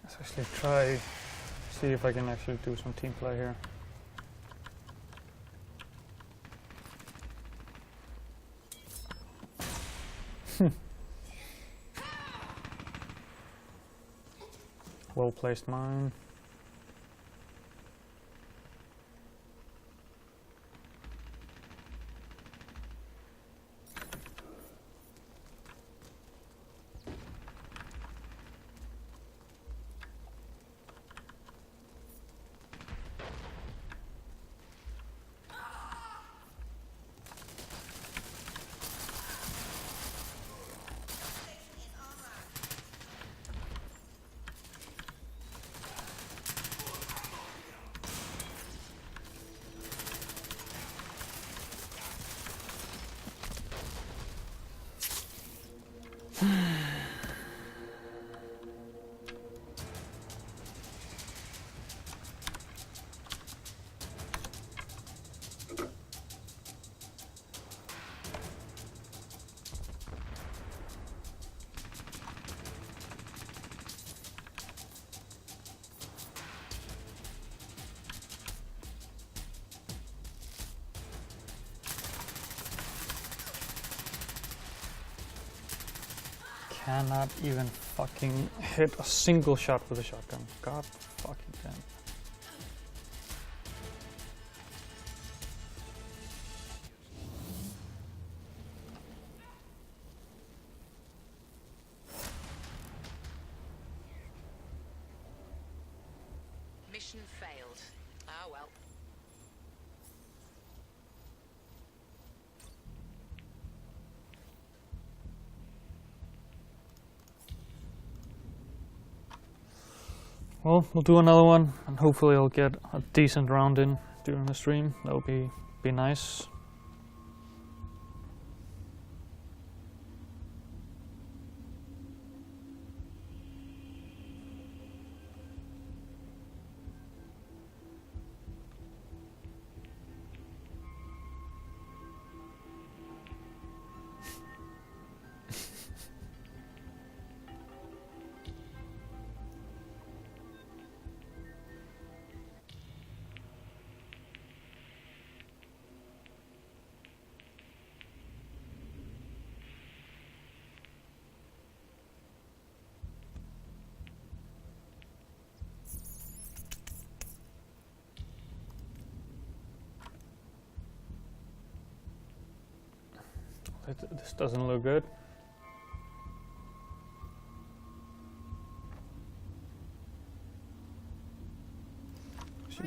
Let's actually try, see if I can actually do some team play here. well placed mine. Cannot even fucking hit a single shot with a shotgun. God fucking damn. Mission failed. Ah well. Well, we'll do another one, and hopefully I'll get a decent round in during the stream. That would be nice. This doesn't look good. See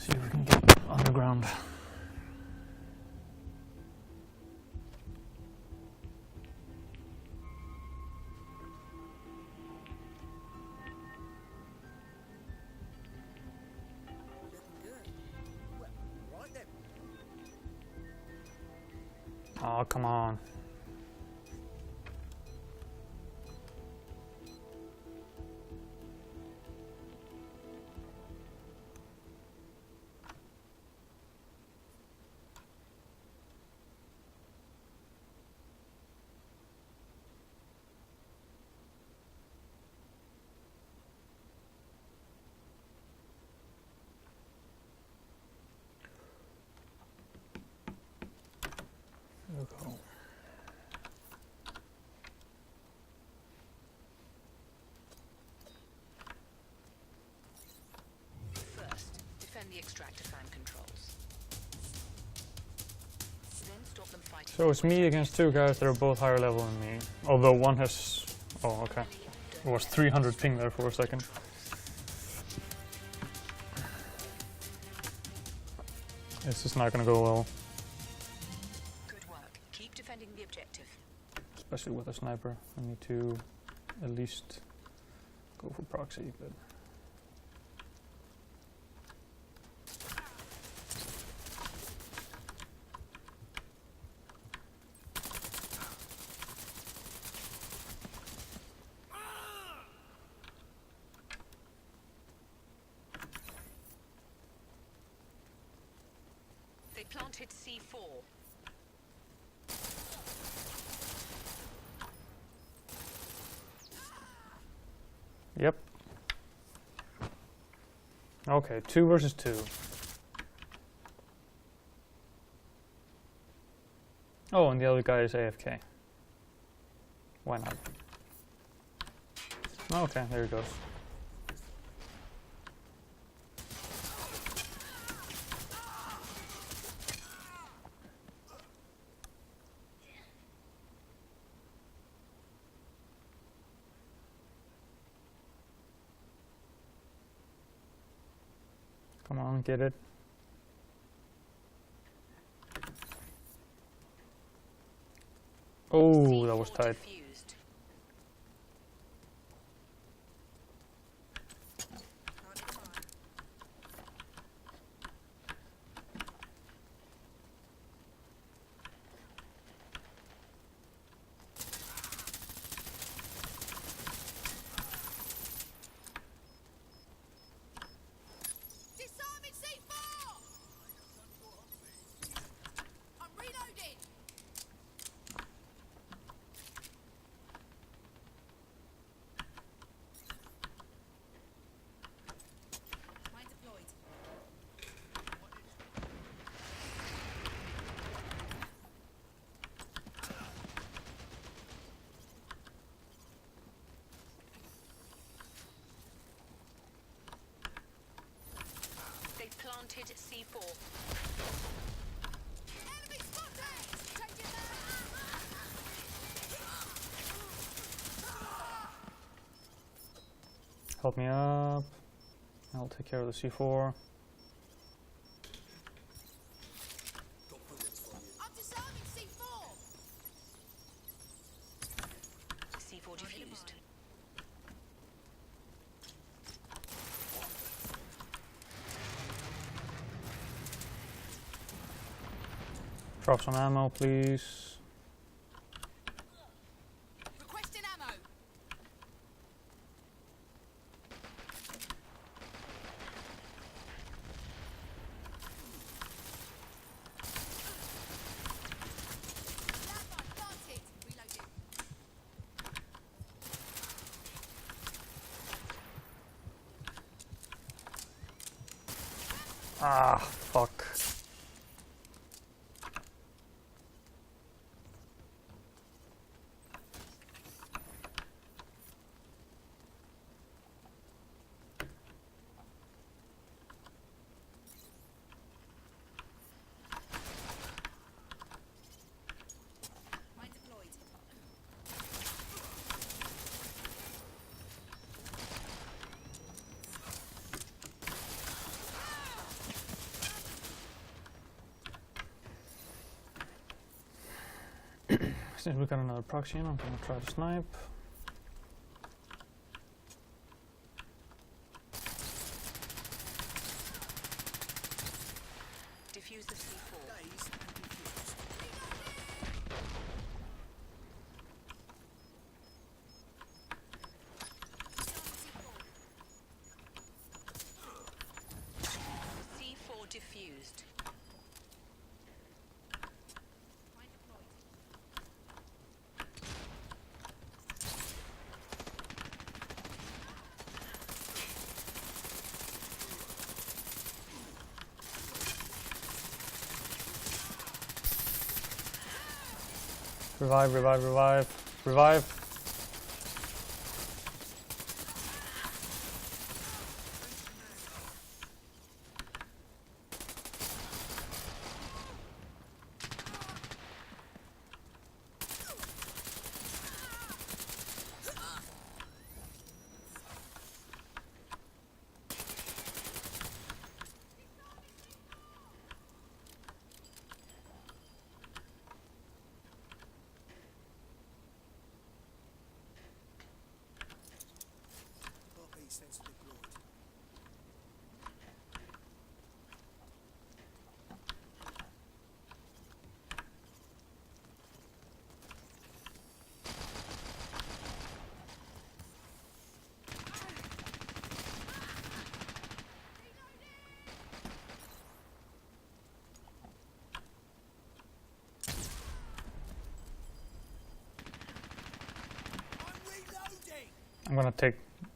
if we can get on the ground. Right then. Oh, come on. There we go. First, defend the extractor fan controls. Then stop them fighting. So it's me against two guys that are both higher level than me. Although one has... Oh, okay. It was 300 ping there for a second. This is not gonna go well. Good work. Keep defending the objective. Especially with a sniper. I need to at least go for proxy, but... They planted C4. Yep. Okay, 2 versus 2. Oh, and the other guy is AFK. Why not? Okay, there he goes. Come on, get it. Oh, that was C4 tight. Defused. Disarming C4! I'm reloading! Mine deployed. They've planted C4. Enemy spotted! Changing that! Help me up. I'll take care of the C4. I'm disarming C4! C4 defused. Drop some ammo, please. Requesting ammo! Landmine planted! Reloading. Ah, fuck. Mine deployed. Since we got another proxy in, I'm gonna try to snipe. Defuse the C4. Dazed and confused. C4 defused. Mine deployed. Revive, revive, revive, revive. Heartbeat sensor deployed. I'm reloading! I'm gonna take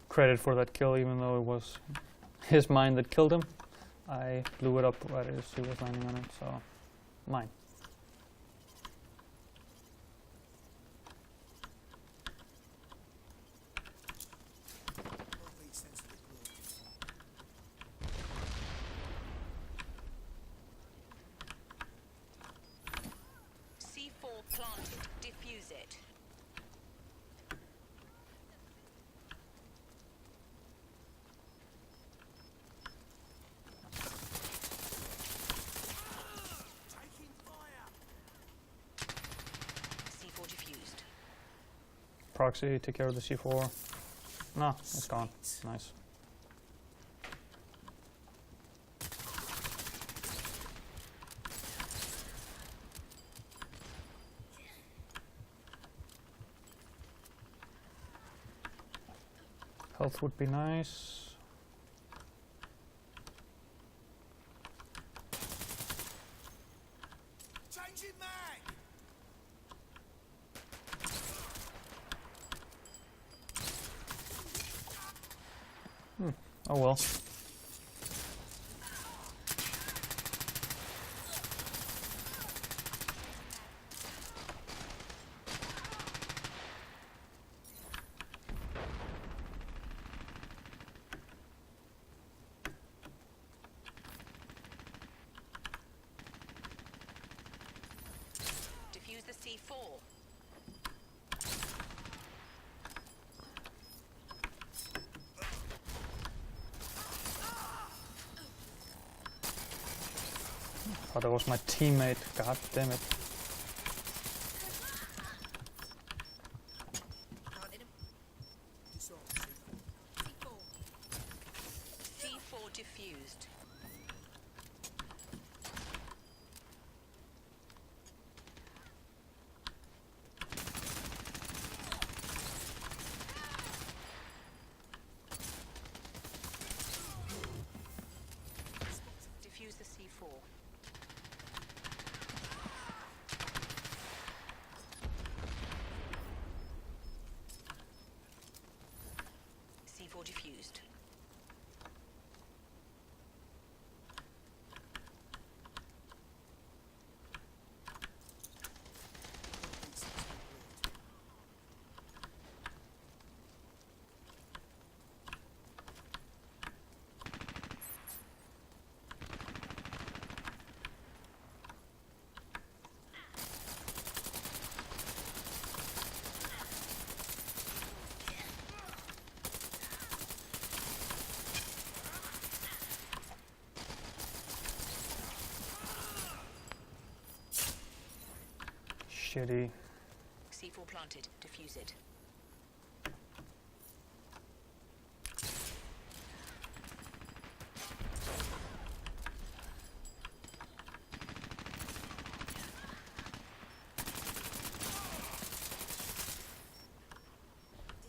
credit for that kill, even though it was his mine that killed him. I blew it up right as he was landing on it, so mine. Heartbeat sensor deployed. C4 planted. Defuse it. proxy, take care of the C4. No, it's gone. Nice. Health would be nice. Changing mag! Oh well. Defuse the C4. Oh, that was my teammate. God damn it. Planted him. Disarm. C4. C4 diffused. Defuse the C4. C4 diffused. Shitty. C4 planted. Defuse it.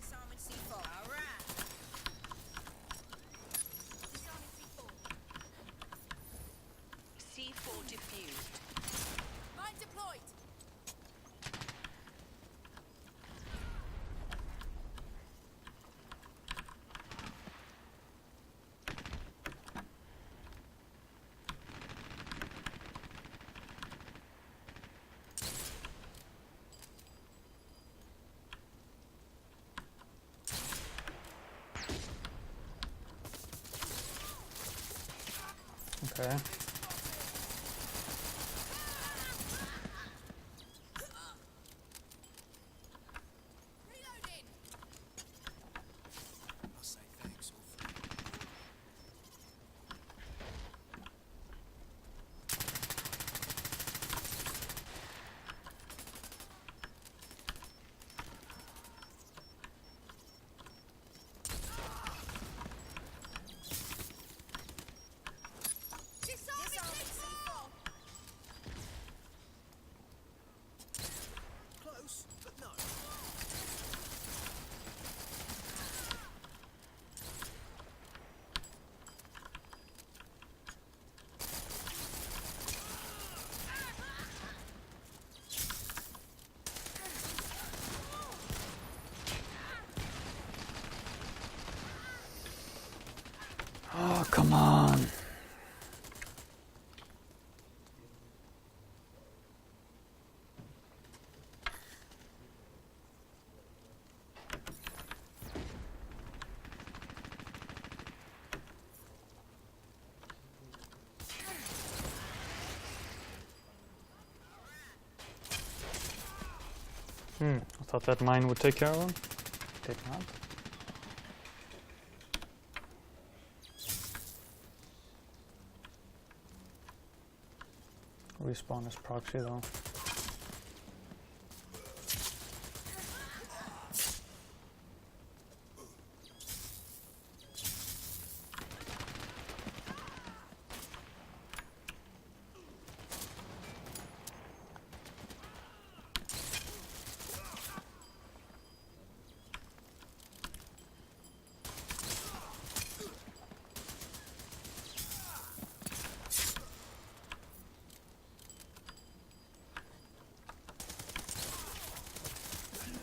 Disarming C4. Alright. Disarming C4. C4 diffused. Mine deployed. Okay. Reloading. I say thanks awfully. Disarming C4. Close, but no. Oh, come on. I thought that mine would take care of him. Did not. Respawn is proxy though.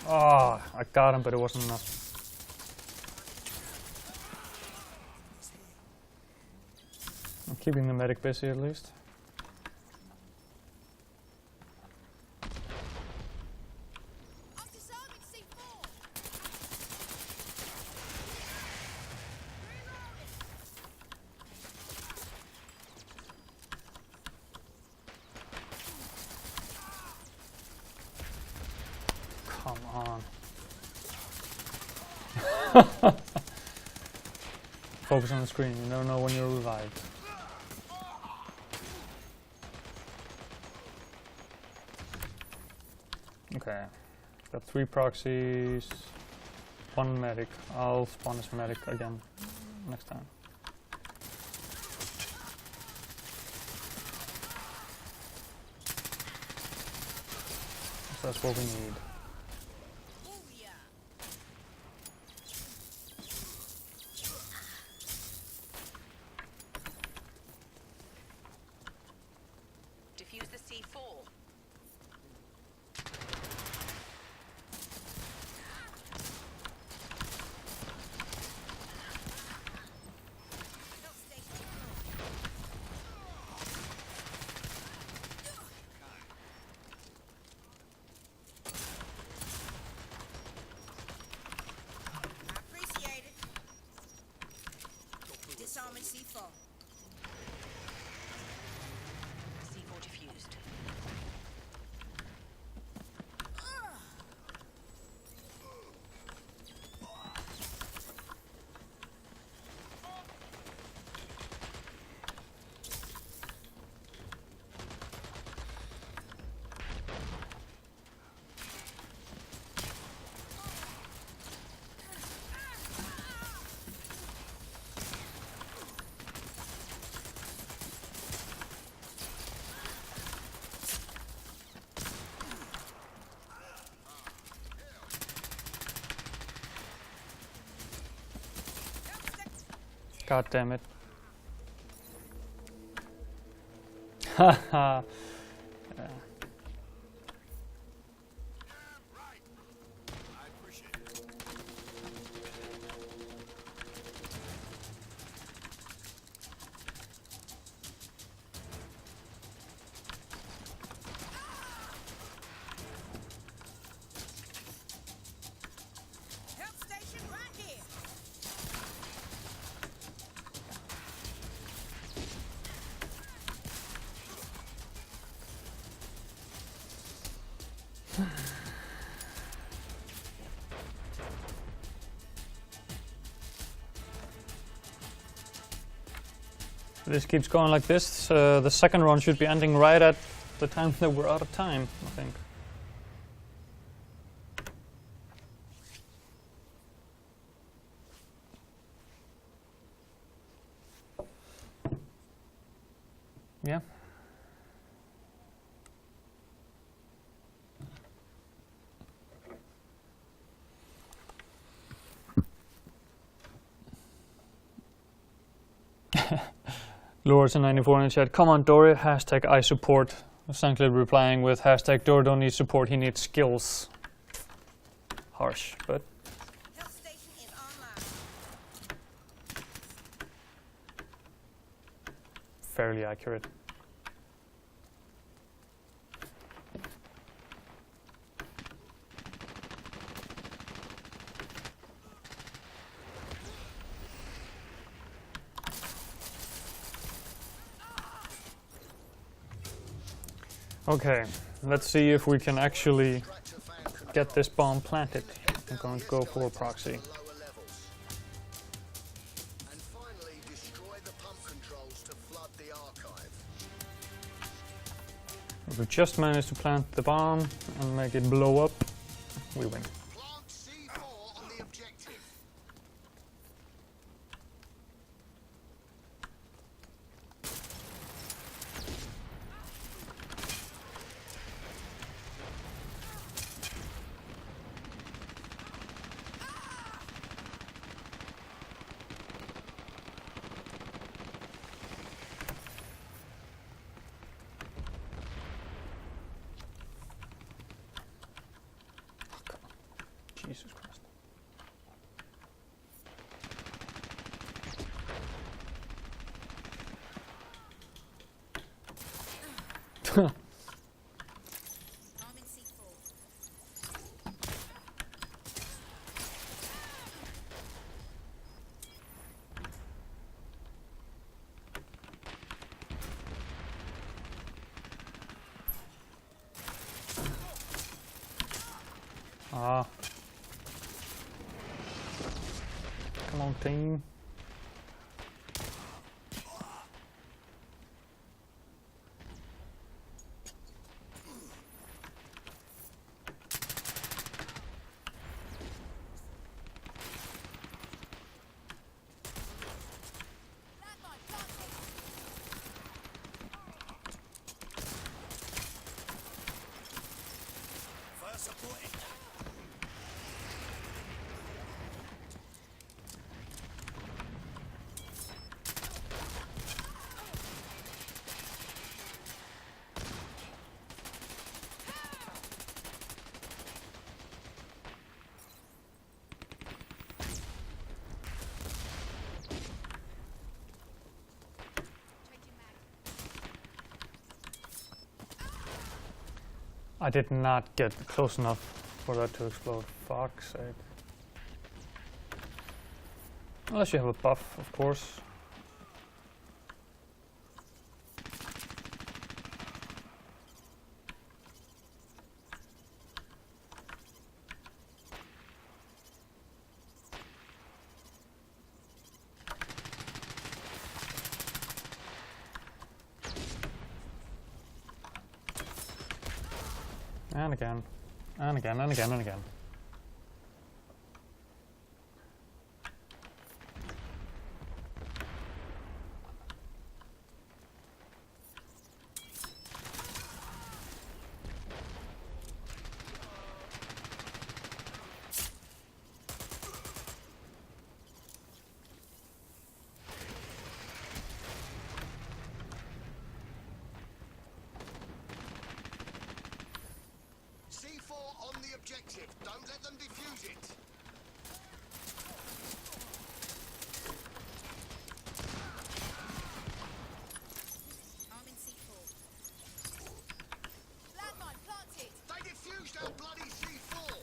Oh, I got him, but it wasn't enough. I'm keeping the medic busy at least. I've disarmed C4. Come on. Focus on the screen, you never know when you're revived. Okay, got 3 proxies, 1 medic. I'll spawn as medic again next time. So that's what we need. Booyah. Defuse the C4. Help station. I appreciate it. Disarming C4. C4 defused. God damn it. Haha. Yeah. I appreciate it. Help station right here. If this keeps going like this, the second run should be ending right at the time that we're out of time, I think. Yeah. Lords94 in the chat. Come on, Dóri. Hashtag I support. Essentially replying with hashtag Dóri don't need support. He needs skills. Harsh, but Help station is online. fairly accurate. Okay, let's see if we can actually get this bomb planted. I'm going to go for proxy. Lower levels. And finally, destroy the pump controls to flood the archive. If we just manage to plant the bomb and make it blow up, we win. Plant C4 on the objective. Jesus Christ. I'm in C4. Ah. Come on, team. Fire supporting. I did not get close enough for that to explode. Fuck's sake. Unless you have a buff, of course. And again, and again, and again, and again. C4 on the objective. Don't let them defuse it. I'm in C4. Landmine planted. They defused our bloody C4.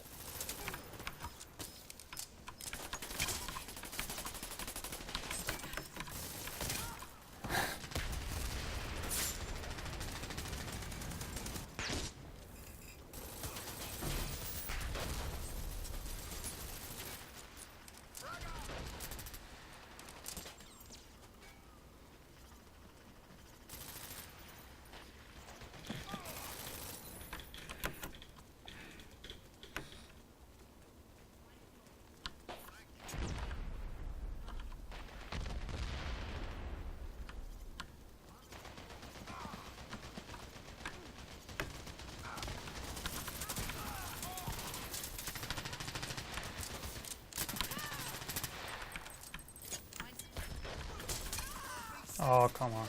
Oh, come on.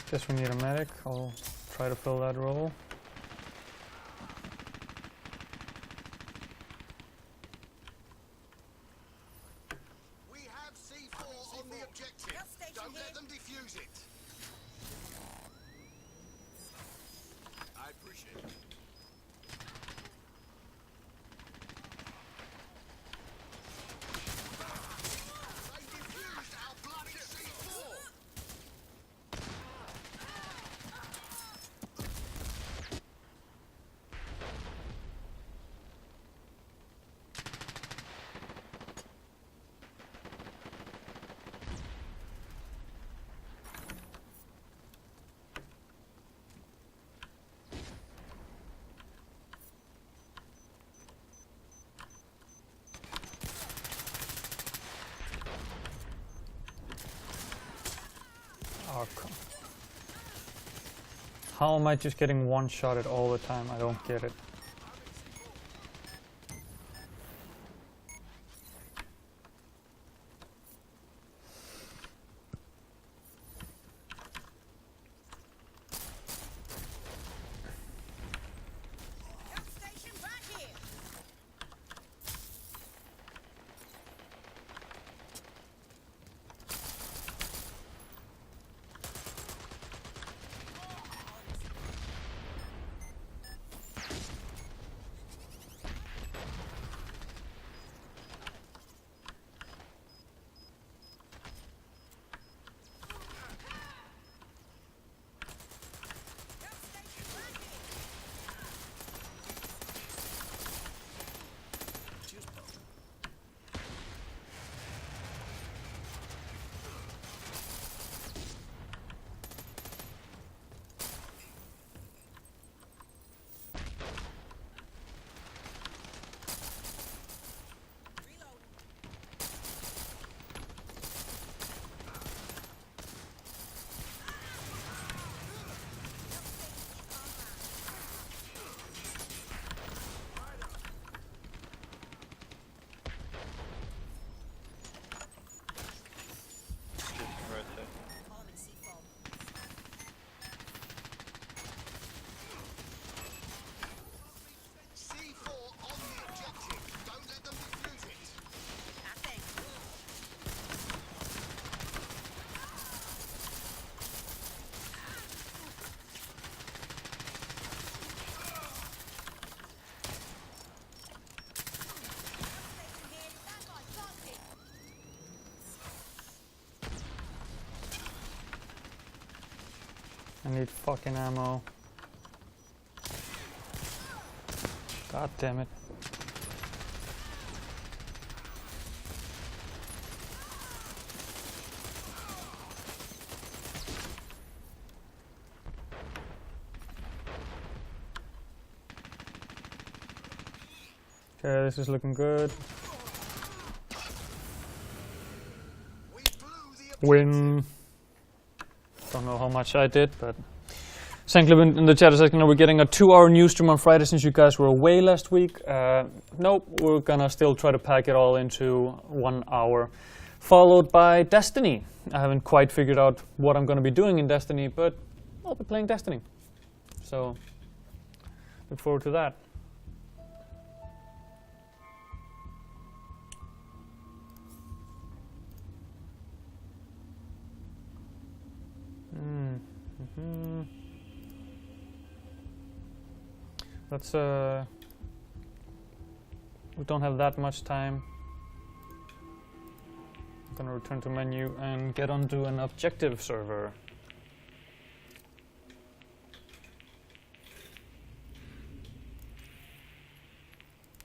Guess we need a medic. I'll try to fill that role. We have C4 on the objective. Health station Don't here. let them defuse it. I appreciate it. They defused our bloody C4. Oh, come. How am I just getting one-shotted all the time? I don't get it. I need fucking ammo. God damn it. Okay, this is looking good. We blew the Win. Don't know how much I did, but Sanclip in the chat is asking, are we getting a 2-hour news stream on Friday since you guys were away last week? Nope, we're gonna still try to pack it all into 1 hour. Followed by Destiny. I haven't quite figured out what I'm gonna be doing in Destiny, but I'll be playing Destiny. So, look forward to that. Let's we don't have that much time. I'm gonna return to menu and get onto an objective server.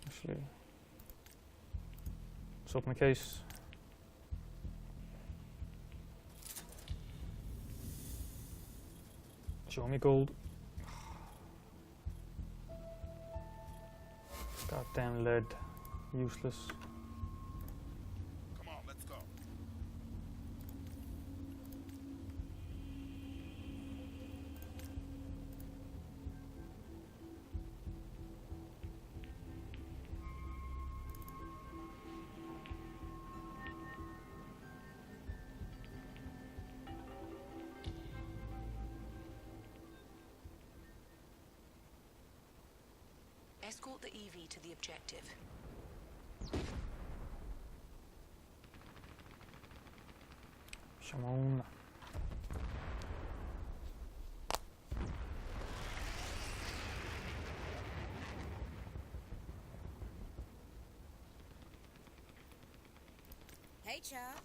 Actually, let's open a case. Show me gold. Goddamn lead. Useless. Come on, let's go. Escort the EV to the objective. Come on. Hey, chap.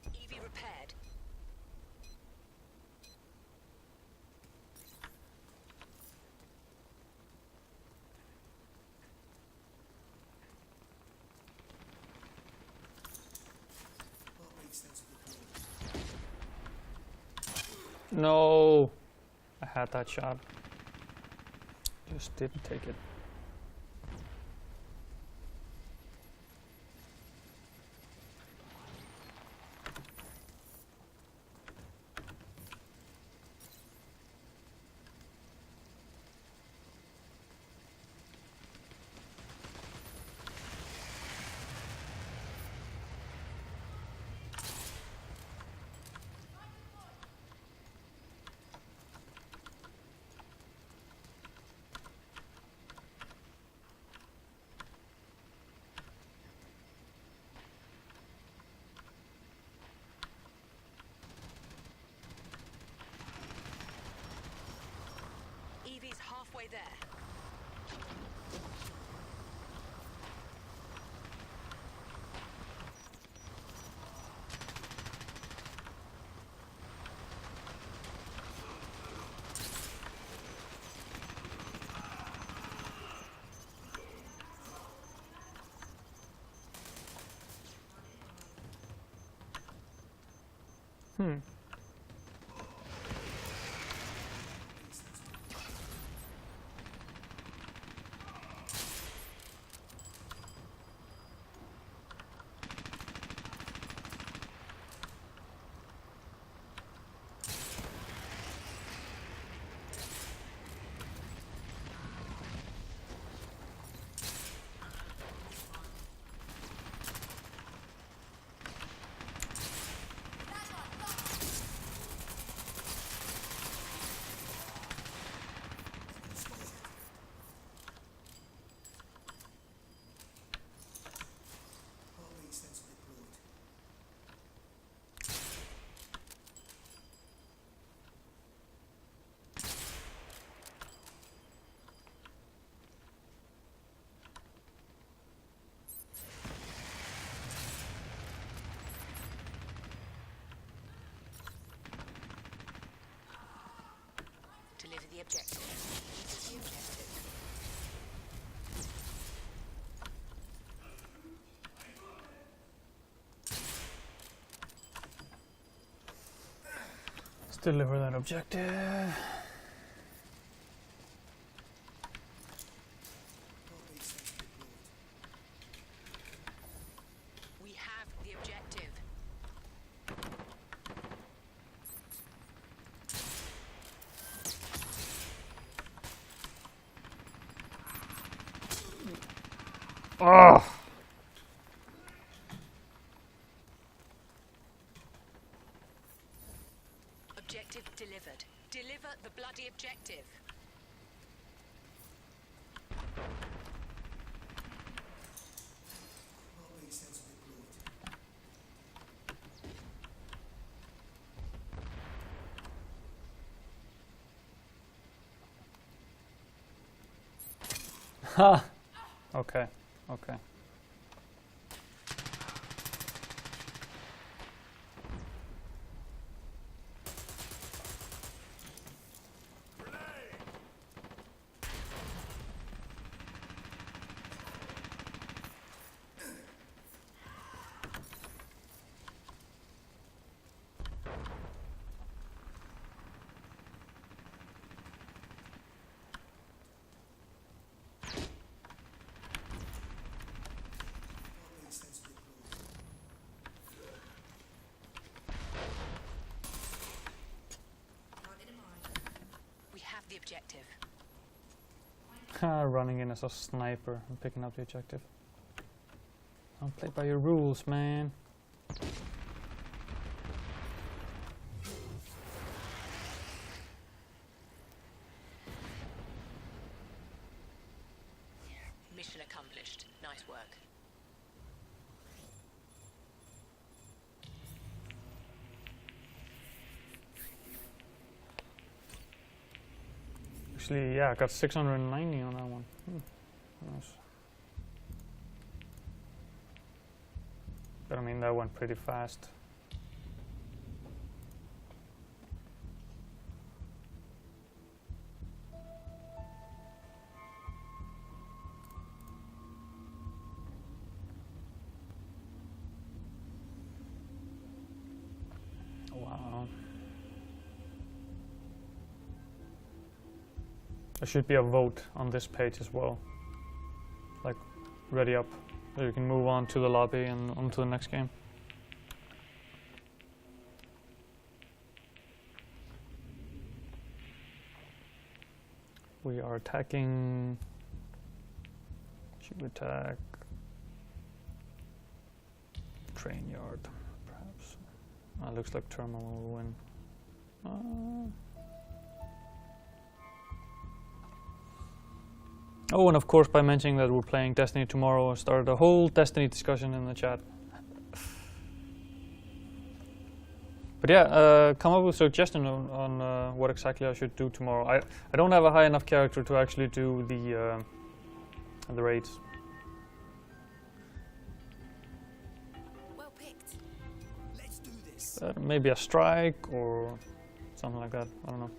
EV repaired. What makes sense of the plan? No, I had that shot. Just didn't take it. EV's halfway there. the objective. This is the objective. Let's deliver that objective. Heartbeat sensor deployed. We have the objective. Oh! Objective delivered. Deliver the bloody objective. Heartbeat sensor deployed. Ha! Okay, okay. Heartbeat sensor deployed. Planted a mine. We have the objective. Running in as a sniper and picking up the objective. Don't play by your rules, man. Mission accomplished. Nice work. Actually, yeah, I got 690 on that one. Nice. But I mean, that went pretty fast. Wow. There should be a vote on this page as well. Like, ready up. So you can move on to the lobby and on to the next game. We are attacking. Should we attack? Train yard, perhaps. Looks like terminal will win. Oh, and of course, by mentioning that we're playing Destiny tomorrow, I started a whole Destiny discussion in the chat. But yeah, come up with a suggestion on what exactly I should do tomorrow. I don't have a high enough character to actually do the raids. Well picked. Let's do this. Maybe a strike or something like that. I don't know.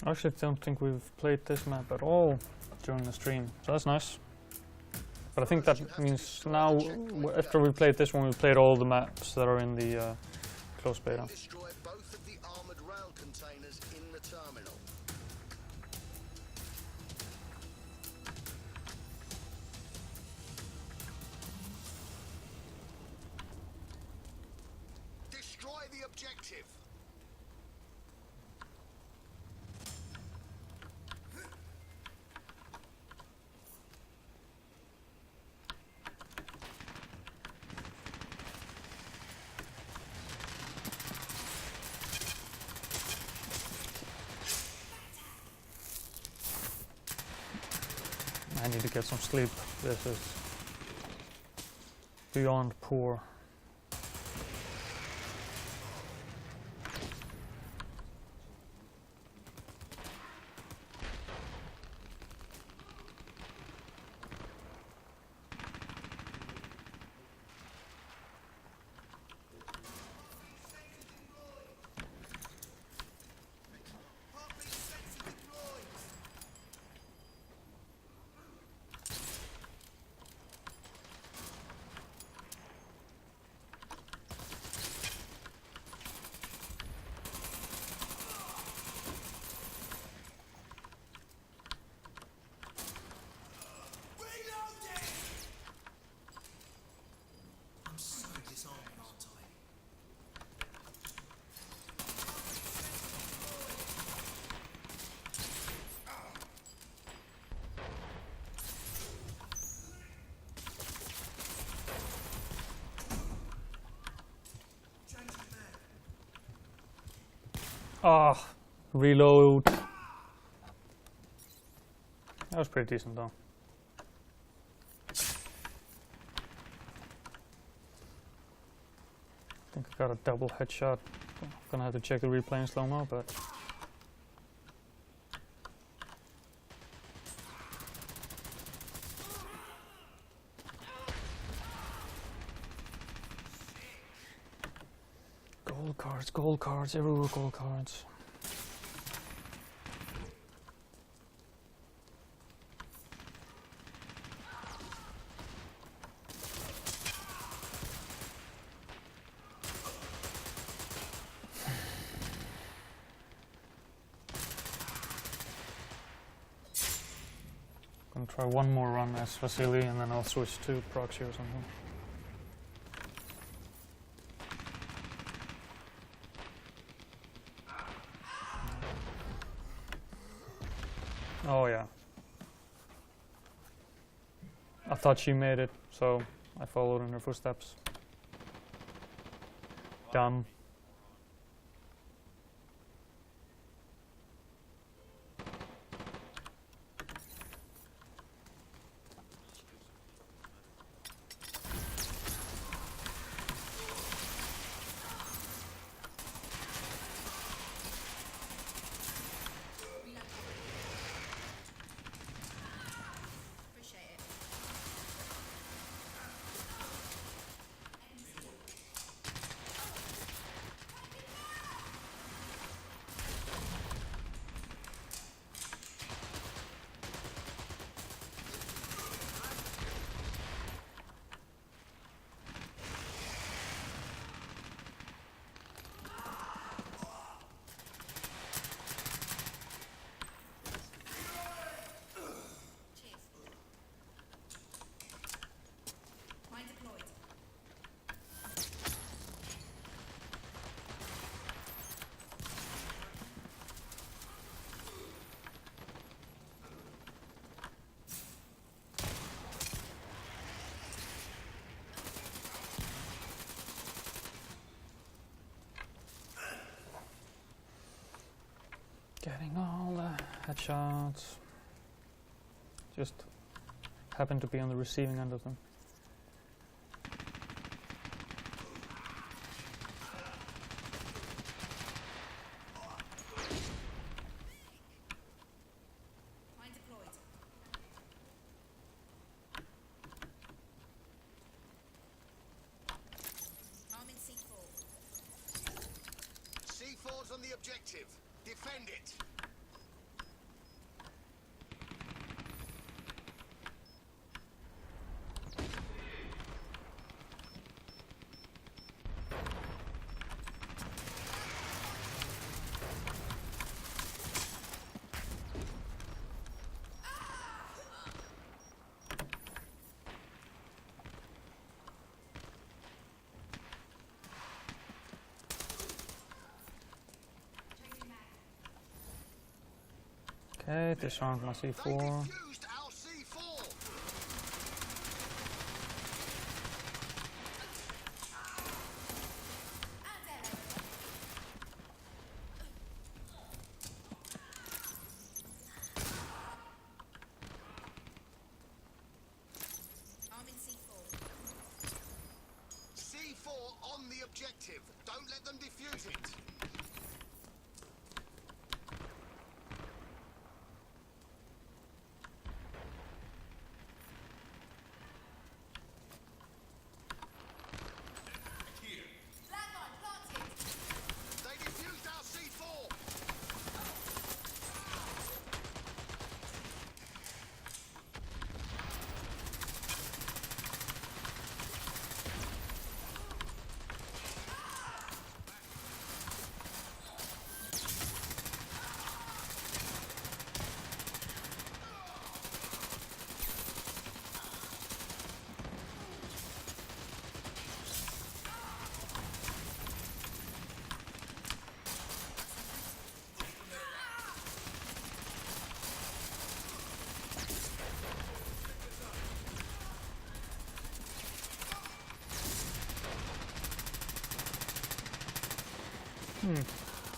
I actually don't think we've played this map at all during the stream, so that's nice. But I think that means now, after we played this one, we played all the maps that are in the closed beta. Destroy both of the armored rail containers in the terminal. Destroy the objective. I need to get some sleep. This is beyond poor. I'm so disarmed, aren't I? Ah, reload. That was pretty decent though. I think I got a double headshot. Gonna have to check the replay in slow-mo, but gold cards, everywhere gold cards. Gonna try one more run as Vasily and then I'll switch to proxy or something. Oh yeah. I thought she made it, so I followed in her footsteps. Dumb. Appreciate it. Cheers. Mine deployed. Getting all the headshots. Just happen to be on the receiving end of them. Mine deployed. Arming C4. C4's on the objective. Defend it. Okay, disarmed my They C4. defused our C4. let them defuse it. Landmine planted. They defused our C4.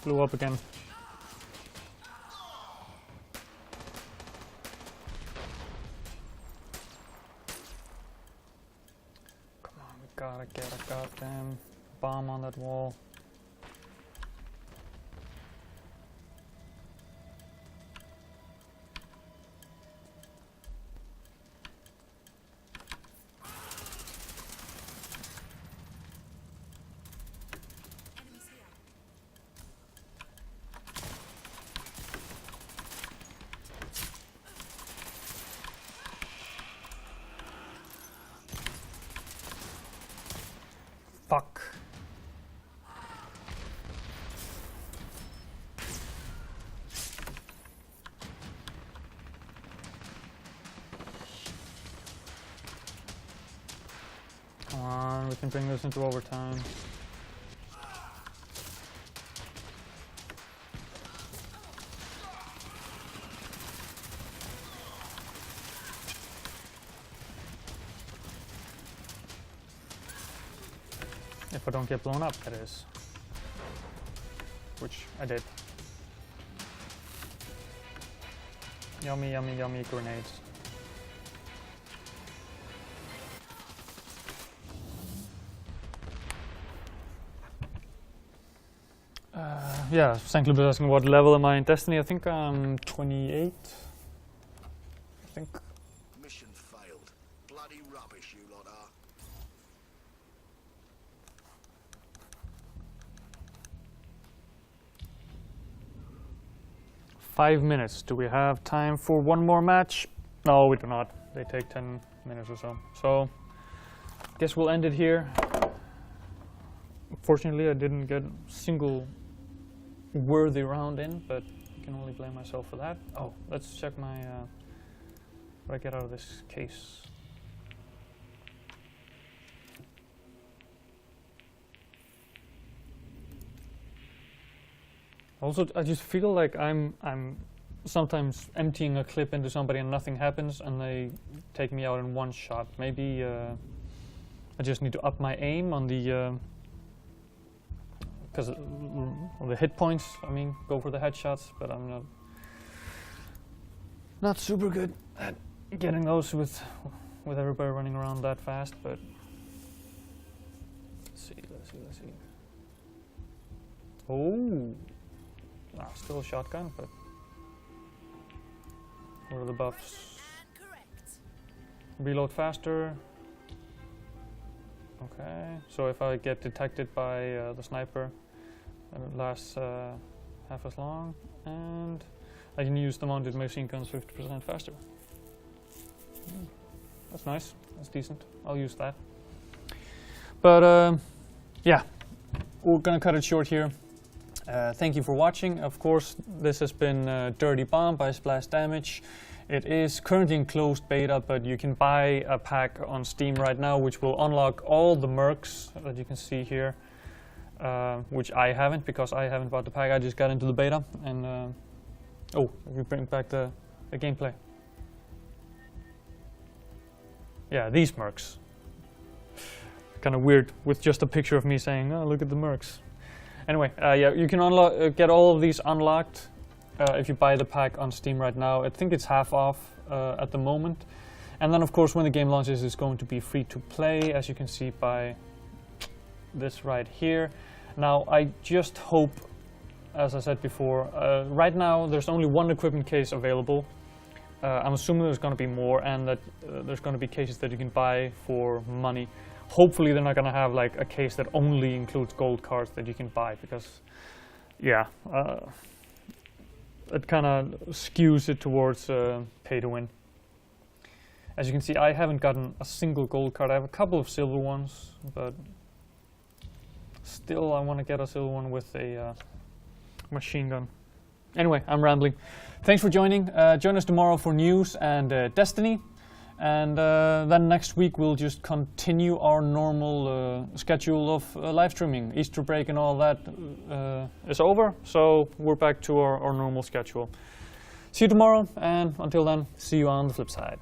Blew up again. Come on, we gotta get a goddamn bomb on that wall. Enemies here. Fuck. Come on, we can bring this into overtime. If I don't get blown up, that is. Which I did. Yummy, yummy, yummy grenades. Yeah, Sanklup is asking what level am I in Destiny? I think I'm 28. I think. Mission failed. Bloody rubbish, you lot are. Five minutes. Do we have time for one more match? No, we do not. They take 10 minutes or so. So, guess we'll end it here. Fortunately, I didn't get a single worthy round in, but I can only blame myself for that. Oh, let's check my what I get out of this case. Also, I just feel like I'm sometimes emptying a clip into somebody and nothing happens, and they take me out in one shot. Maybe I just need to up my aim on the because on the hit points. I mean, go for the headshots, but I'm not super good at getting those with everybody running around that fast. But let's see. Oh. Still a shotgun, but what are the buffs? And correct. Reload faster. Okay, so if I get detected by the sniper, it lasts half as long, and I can use the mounted machine guns 50% faster. That's nice. That's decent. I'll use that. But yeah, we're gonna cut it short here. Thank you for watching. Of course, this has been Dirty Bomb by Splash Damage. It is currently in closed beta, but you can buy a pack on Steam right now, which will unlock all the mercs that you can see here, which I haven't, because I haven't bought the pack. I just got into the beta, and oh, we bring back the gameplay. Yeah, these mercs. Kind of weird with just a picture of me saying, "Oh, look at the mercs." Anyway, yeah, you can get all of these unlocked if you buy the pack on Steam right now. I think it's half off at the moment. And then, of course, when the game launches, it's going to be free to play, as you can see by this right here. Now, I just hope, as I said before, right now there's only one equipment case available. I'm assuming there's going to be more, and that there's going to be cases that you can buy for money. Hopefully they're not going to have like a case that only includes gold cards that you can buy, because yeah, it kind of skews it towards pay to win. As you can see, I haven't gotten a single gold card. I have a couple of silver ones, but still I want to get a silver one with a machine gun. Anyway, I'm rambling. Thanks for joining. Join us tomorrow for news and Destiny. And then next week we'll just continue our normal schedule of live streaming. Easter break and all that is over, so we're back to our normal schedule. See you tomorrow, and until then, see you on the flip side.